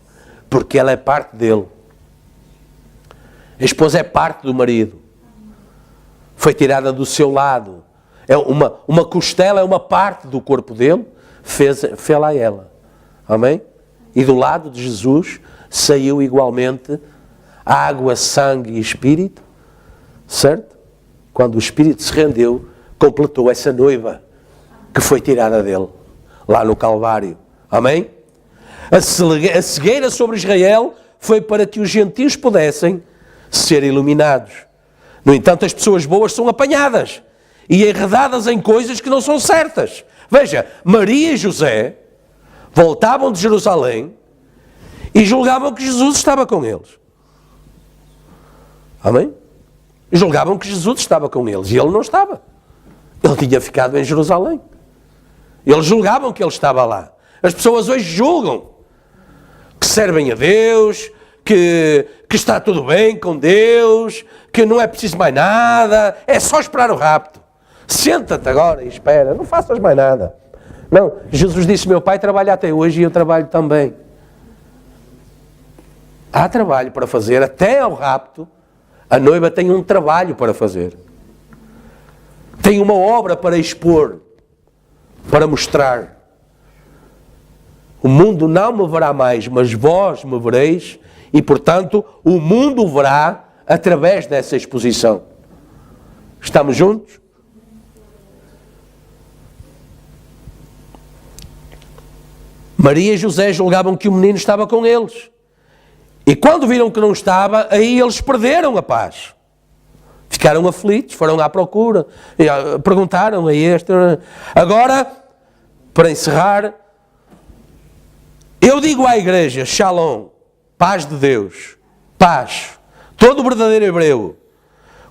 Porque ela é parte dele. A esposa é parte do marido. Foi tirada do seu lado. É uma costela é uma parte do corpo dele. Fê-la a ela. Amém? E do lado de Jesus saiu igualmente água, sangue e espírito. Certo? Quando o espírito se rendeu, completou essa noiva que foi tirada dele. Lá no Calvário. Amém? A cegueira sobre Israel foi para que os gentios pudessem ser iluminados. No entanto, as pessoas boas são apanhadas e enredadas em coisas que não são certas. Veja, Maria e José voltavam de Jerusalém e julgavam que Jesus estava com eles. Amém? Julgavam que Jesus estava com eles e ele não estava. Ele tinha ficado em Jerusalém. Eles julgavam que ele estava lá. As pessoas hoje julgam que servem a Deus, que está tudo bem com Deus, que não é preciso mais nada, é só esperar o rapto. Senta-te agora e espera, não faças mais nada. Não, Jesus disse, meu Pai trabalha até hoje e eu trabalho também. Há trabalho para fazer, até ao rapto, a noiva tem um trabalho para fazer. Tem uma obra para expor, para mostrar. O mundo não me verá mais, mas vós me vereis, e portanto o mundo verá através dessa exposição. Estamos juntos? Maria e José julgavam que o menino estava com eles. E quando viram que não estava, aí eles perderam a paz. Ficaram aflitos, foram à procura, perguntaram a este. Agora, para encerrar, eu digo à igreja, Shalom, paz de Deus, paz. Todo verdadeiro hebreu,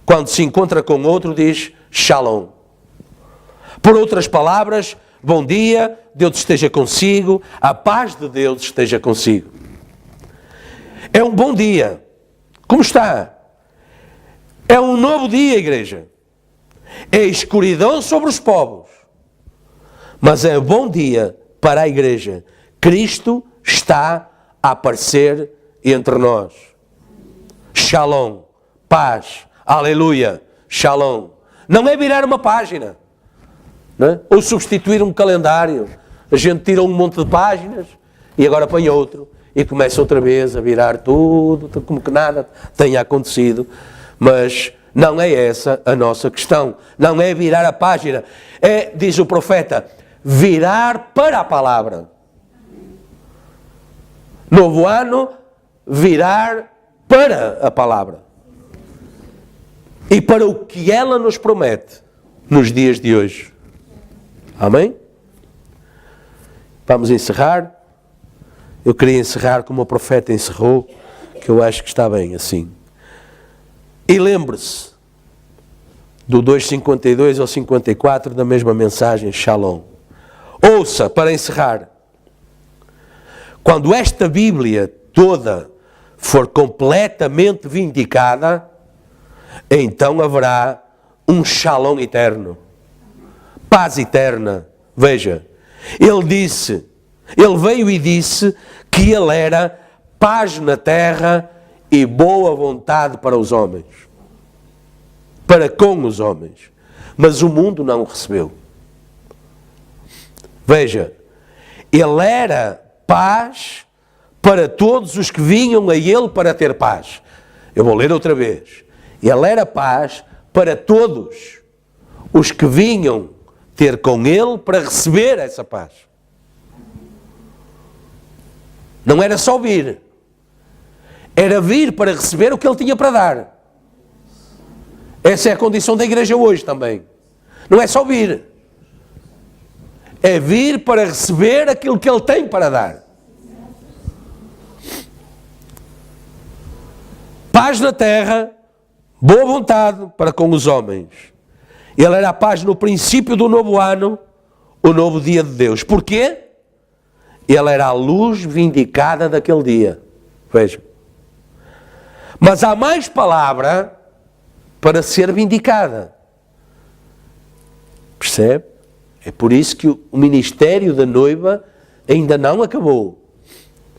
quando se encontra com outro, diz Shalom. Por outras palavras, bom dia, Deus esteja consigo, a paz de Deus esteja consigo. É um bom dia. Como está? É um novo dia, igreja. É escuridão sobre os povos. Mas é um bom dia para a igreja. Cristo está a aparecer entre nós. Shalom. Paz. Aleluia. Shalom. Não é virar uma página. Não é? Ou substituir um calendário. A gente tira um monte de páginas e agora põe outro. E começa outra vez a virar tudo, como que nada tenha acontecido. Mas não é essa a nossa questão. Não é virar a página. É, diz o profeta, virar para a palavra. Novo ano, virar para a palavra. E para o que ela nos promete nos dias de hoje. Amém? Vamos encerrar. Eu queria encerrar como o profeta encerrou, que eu acho que está bem assim. E lembre-se do 2:52 ao 54 da mesma mensagem, Shalom. Ouça, para encerrar. Quando esta Bíblia toda for completamente vindicada, então haverá um Shalom eterno. Paz eterna. Veja, ele veio e disse que ele era paz na terra e boa vontade para os homens. Para com os homens. Mas o mundo não o recebeu. Veja, ele era paz para todos os que vinham a ele para ter paz. Eu vou ler outra vez. Ele era paz para todos os que vinham ter com ele para receber essa paz. Não era só vir. Era vir para receber o que ele tinha para dar. Essa é a condição da igreja hoje também. Não é só vir. É vir para receber aquilo que ele tem para dar. Paz na terra, boa vontade para com os homens. Ele era a paz no princípio do novo ano, o novo dia de Deus. Porquê? Ele era a luz vindicada daquele dia. Vejam. Mas há mais palavra para ser vindicada. Percebe? É por isso que o ministério da noiva ainda não acabou.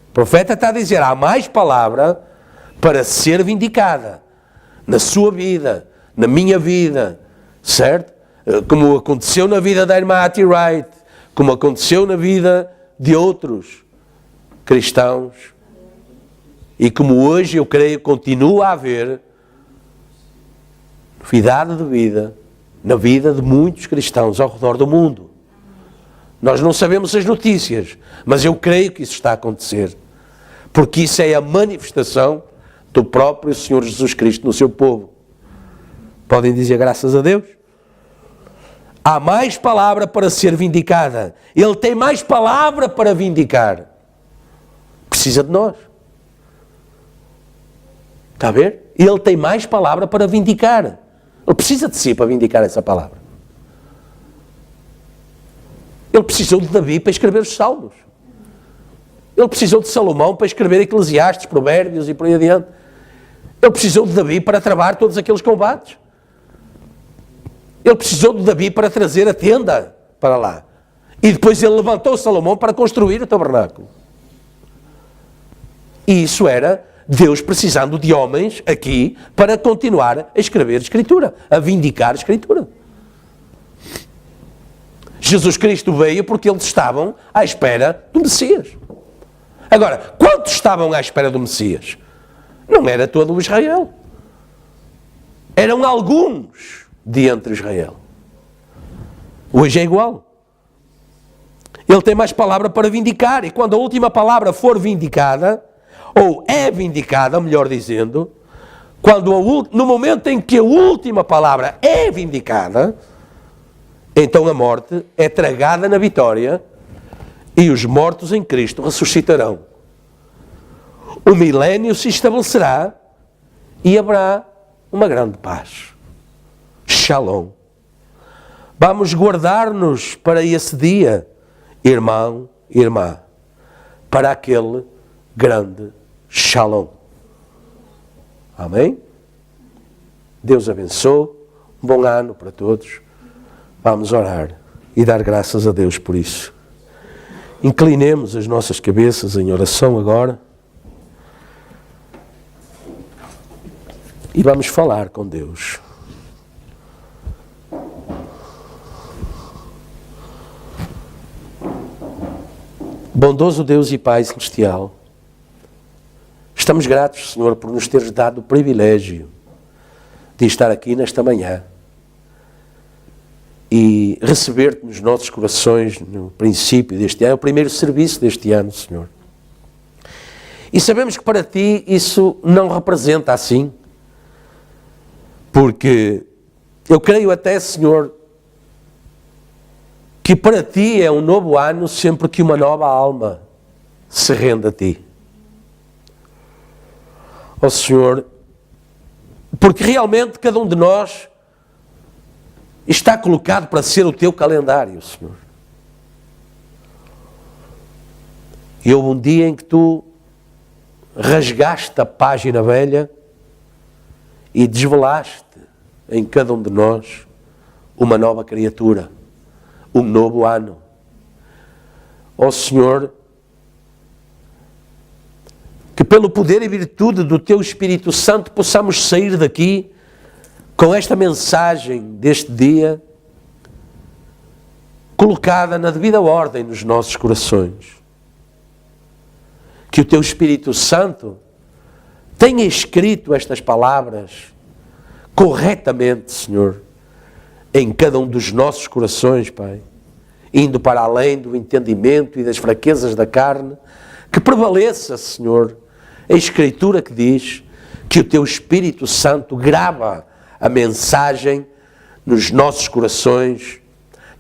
O profeta está a dizer, há mais palavra para ser vindicada. Na sua vida, na minha vida, certo? Como aconteceu na vida da irmã Hattie Wright, como aconteceu na vida de outros cristãos, e como hoje eu creio continua a haver novidade de vida na vida de muitos cristãos ao redor do mundo. Nós não sabemos as notícias, mas eu creio que isso está a acontecer, porque isso é a manifestação do próprio Senhor Jesus Cristo no seu povo. Podem dizer graças a Deus? Há mais palavra para ser vindicada. Ele tem mais palavra para vindicar. Precisa de nós. Está a ver? Ele tem mais palavra para vindicar. Ele precisa de si para vindicar essa palavra. Ele precisou de Davi para escrever os Salmos. Ele precisou de Salomão para escrever Eclesiastes, Provérbios e por aí adiante. Ele precisou de Davi para travar todos aqueles combates. Ele precisou de Davi para trazer a tenda para lá. E depois ele levantou Salomão para construir o tabernáculo. E isso era Deus precisando de homens aqui para continuar a escrever a Escritura, a vindicar a Escritura. Jesus Cristo veio porque eles estavam à espera do Messias. Agora, quantos estavam à espera do Messias? Não era todo o Israel. Eram alguns de entre Israel. Hoje é igual. Ele tem mais palavra para vindicar, e quando a última palavra for vindicada, ou é vindicada, melhor dizendo, no momento em que a última palavra é vindicada, então a morte é tragada na vitória e os mortos em Cristo ressuscitarão. O milénio se estabelecerá e haverá uma grande paz. Shalom. Vamos guardar-nos para esse dia, irmão, irmã, para aquele grande Shalom. Amém? Deus abençoe. Um bom ano para todos. Vamos orar e dar graças a Deus por isso. Inclinemos as nossas cabeças em oração agora. E vamos falar com Deus. Bondoso Deus e Pai Celestial, estamos gratos, Senhor, por nos teres dado o privilégio de estar aqui nesta manhã e receber-te nos nossos corações no princípio deste ano, é o primeiro serviço deste ano, Senhor. E sabemos que para Ti isso não representa assim, porque eu creio até, Senhor, que para Ti é um novo ano sempre que uma nova alma se rende a Ti. Ó Senhor, porque realmente cada um de nós está colocado para ser o Teu calendário, Senhor. E houve um dia em que Tu rasgaste a página velha e desvelaste em cada um de nós uma nova criatura, um novo ano. Ó Senhor, que pelo poder e virtude do Teu Espírito Santo possamos sair daqui com esta mensagem deste dia colocada na devida ordem nos nossos corações. Que o Teu Espírito Santo tenha escrito estas palavras corretamente, Senhor, em cada um dos nossos corações, Pai, indo para além do entendimento e das fraquezas da carne, que prevaleça, Senhor, a Escritura que diz que o Teu Espírito Santo grava a mensagem nos nossos corações,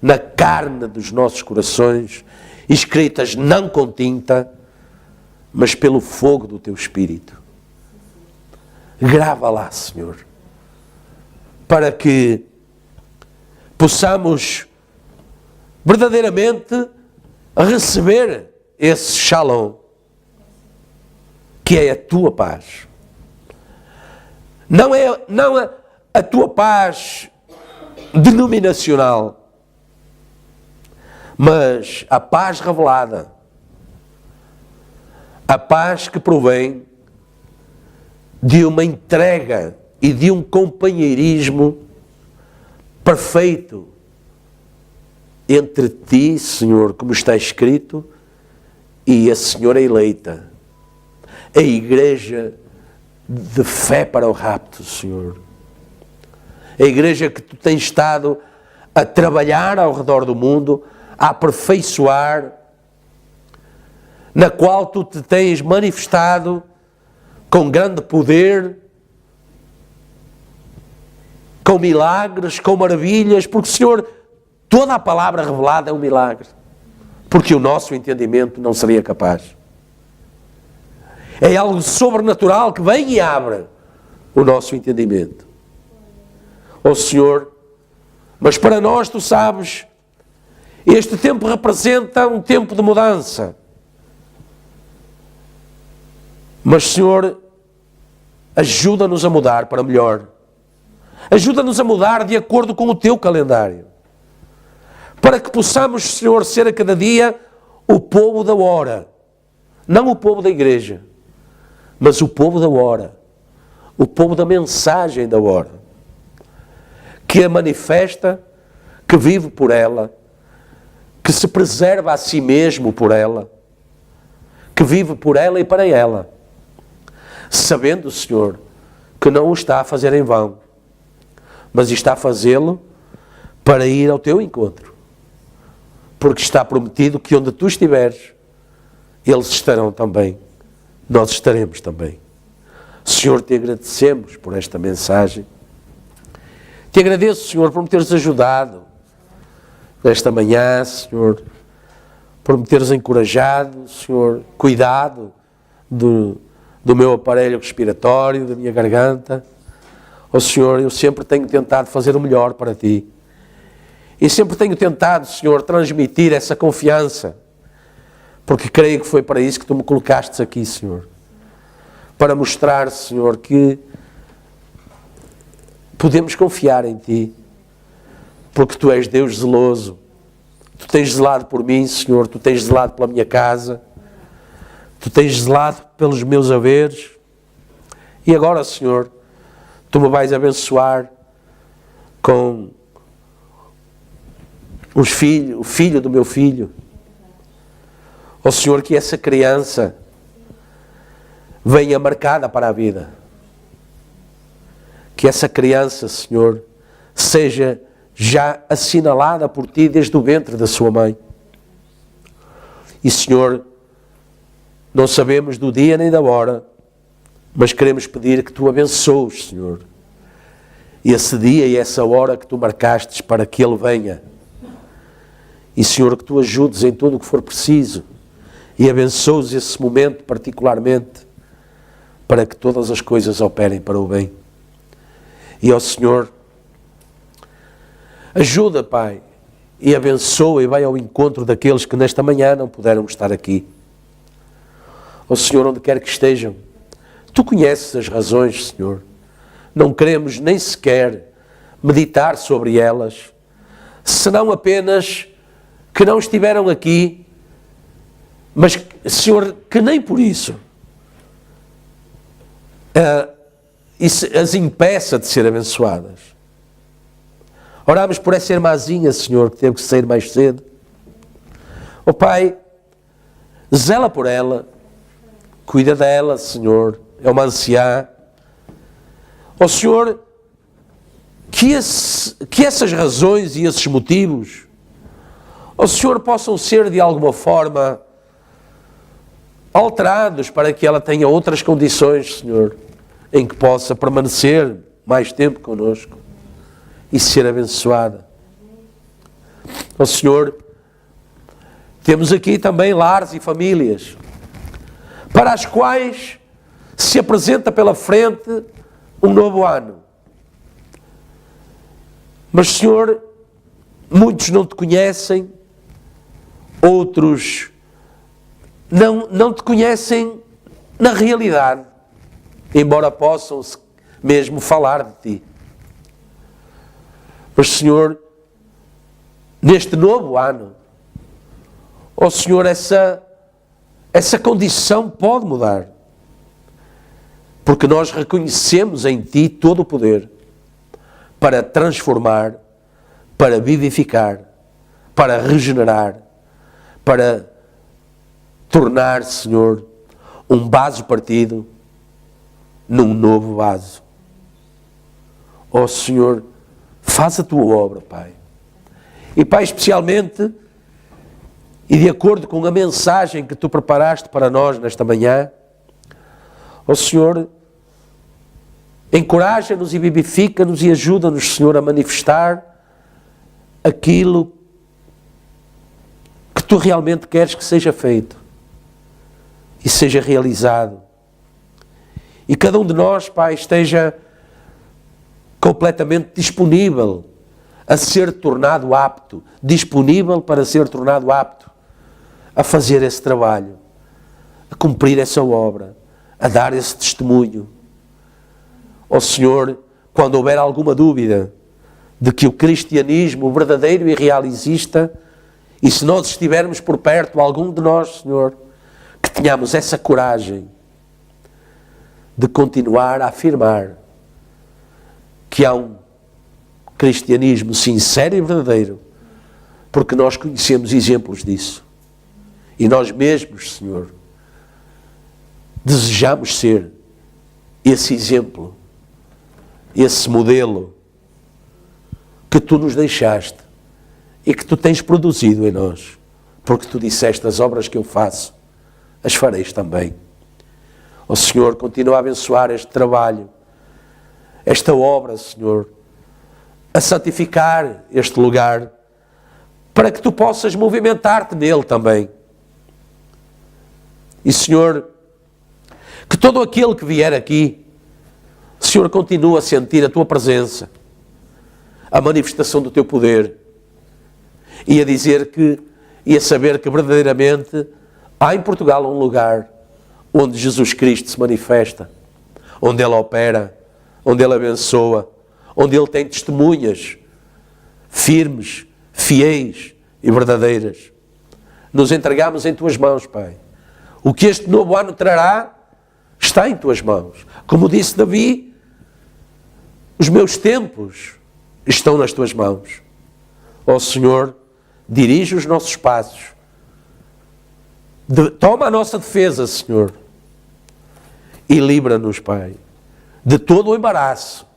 na carne dos nossos corações, escritas não com tinta, mas pelo fogo do Teu Espírito. Grava lá, Senhor, para que possamos verdadeiramente receber esse shalom, que é a Tua paz. Não é a Tua paz denominacional, mas a paz revelada, a paz que provém de uma entrega e de um companheirismo perfeito entre Ti, Senhor, como está escrito, e a Senhora eleita, a igreja de fé para o rapto, Senhor. A igreja que Tu tens estado a trabalhar ao redor do mundo, a aperfeiçoar, na qual Tu te tens manifestado com grande poder, com milagres, com maravilhas, porque, Senhor, toda a palavra revelada é um milagre, porque o nosso entendimento não seria capaz. É algo sobrenatural que vem e abre o nosso entendimento. Ó Senhor, mas para nós, Tu sabes, este tempo representa um tempo de mudança. Mas, Senhor, ajuda-nos a mudar para melhor. Ajuda-nos a mudar de acordo com o Teu calendário. Para que possamos, Senhor, ser a cada dia o povo da hora. Não o povo da igreja, mas o povo da hora. O povo da mensagem da hora. Que a manifesta, que vive por ela, que se preserva a si mesmo por ela, que vive por ela e para ela. Sabendo, Senhor, que não o está a fazer em vão, mas está a fazê-lo para ir ao Teu encontro. Porque está prometido que onde Tu estiveres, eles estarão também, nós estaremos também. Senhor, Te agradecemos por esta mensagem. Te agradeço, Senhor, por me teres ajudado nesta manhã, Senhor, por me teres encorajado, Senhor, cuidado do meu aparelho respiratório, da minha garganta. Ó Senhor, eu sempre tenho tentado fazer o melhor para Ti. E sempre tenho tentado, Senhor, transmitir essa confiança, porque creio que foi para isso que Tu me colocaste aqui, Senhor. Para mostrar, Senhor, que podemos confiar em Ti, porque Tu és Deus zeloso. Tu tens zelado por mim, Senhor, Tu tens zelado pela minha casa, Tu tens zelado pelos meus haveres. E agora, Senhor, Tu me vais abençoar com o filho do meu filho. Ó Senhor, que essa criança venha marcada para a vida. Que essa criança, Senhor, seja já assinalada por Ti desde o ventre da sua mãe. E, Senhor, não sabemos do dia nem da hora, mas queremos pedir que Tu abençoes, Senhor, esse dia e essa hora que Tu marcastes para que ele venha. E, Senhor, que Tu ajudes em tudo o que for preciso e abençoa-os esse momento particularmente, para que todas as coisas operem para o bem. E ao Senhor, ajuda, Pai, e abençoa e vai ao encontro daqueles que nesta manhã não puderam estar aqui. Ó Senhor, onde quer que estejam, Tu conheces as razões, Senhor. Não queremos nem sequer meditar sobre elas, senão apenas que não estiveram aqui, mas, Senhor, que nem por isso as impeça de ser abençoadas. Oramos por essa irmãzinha, Senhor, que teve que sair mais cedo. Ó Pai, zela por ela, cuida dela, Senhor, é uma anciã. Ó Senhor, que essas razões e esses motivos, ó Senhor, possam ser de alguma forma alterados para que ela tenha outras condições, Senhor, em que possa permanecer mais tempo connosco e ser abençoada. Ó Senhor, temos aqui também lares e famílias para as quais se apresenta pela frente um novo ano. Mas, Senhor, muitos não Te conhecem, outros não Te conhecem na realidade, embora possam mesmo falar de Ti. Mas, Senhor, neste novo ano, ó Senhor, essa condição pode mudar, porque nós reconhecemos em Ti todo o poder para transformar, para vivificar, para regenerar, para tornar, Senhor, um vaso partido num novo vaso. Ó Senhor, faz a Tua obra, Pai. E, Pai, especialmente, e de acordo com a mensagem que Tu preparaste para nós nesta manhã, ó Senhor, encoraja-nos e vivifica-nos e ajuda-nos, Senhor, a manifestar aquilo que Tu realmente queres que seja feito e seja realizado. E cada um de nós, Pai, esteja completamente disponível a ser tornado apto, disponível para ser tornado apto a fazer esse trabalho, a cumprir essa obra, a dar esse testemunho. Ó Senhor, quando houver alguma dúvida de que o cristianismo verdadeiro e real exista, e se nós estivermos por perto, algum de nós, Senhor, que tenhamos essa coragem de continuar a afirmar que há um cristianismo sincero e verdadeiro, porque nós conhecemos exemplos disso. E nós mesmos, Senhor, desejamos ser esse exemplo, esse modelo que Tu nos deixaste e que Tu tens produzido em nós, porque Tu disseste: as obras que eu faço, as fareis também. Ó Senhor, continua a abençoar este trabalho, esta obra, Senhor, a santificar este lugar, para que Tu possas movimentar-te nele também. E, Senhor, que todo aquele que vier aqui, Senhor, continua a sentir a Tua presença, a manifestação do Teu poder, e a dizer que, e a saber que verdadeiramente há em Portugal um lugar onde Jesus Cristo se manifesta, onde Ele opera, onde Ele abençoa, onde Ele tem testemunhas firmes, fiéis e verdadeiras. Nos entregamos em Tuas mãos, Pai. O que este novo ano trará está em Tuas mãos. Como disse Davi, os meus tempos estão nas Tuas mãos. Ó Senhor, dirige os nossos passos. Toma a nossa defesa, Senhor, e livra-nos, Pai, de todo o embaraço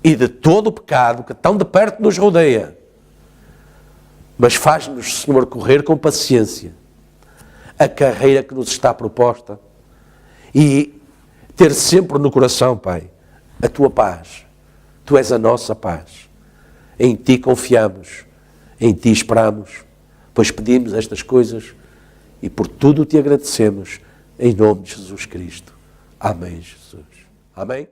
e de todo o pecado que tão de perto nos rodeia. Mas faz-nos, Senhor, correr com paciência a carreira que nos está proposta e ter sempre no coração, Pai, a Tua paz. Tu és a nossa paz. Em Ti confiamos, em Ti esperamos, pois pedimos estas coisas e por tudo te agradecemos, em nome de Jesus Cristo. Amém, Jesus. Amém.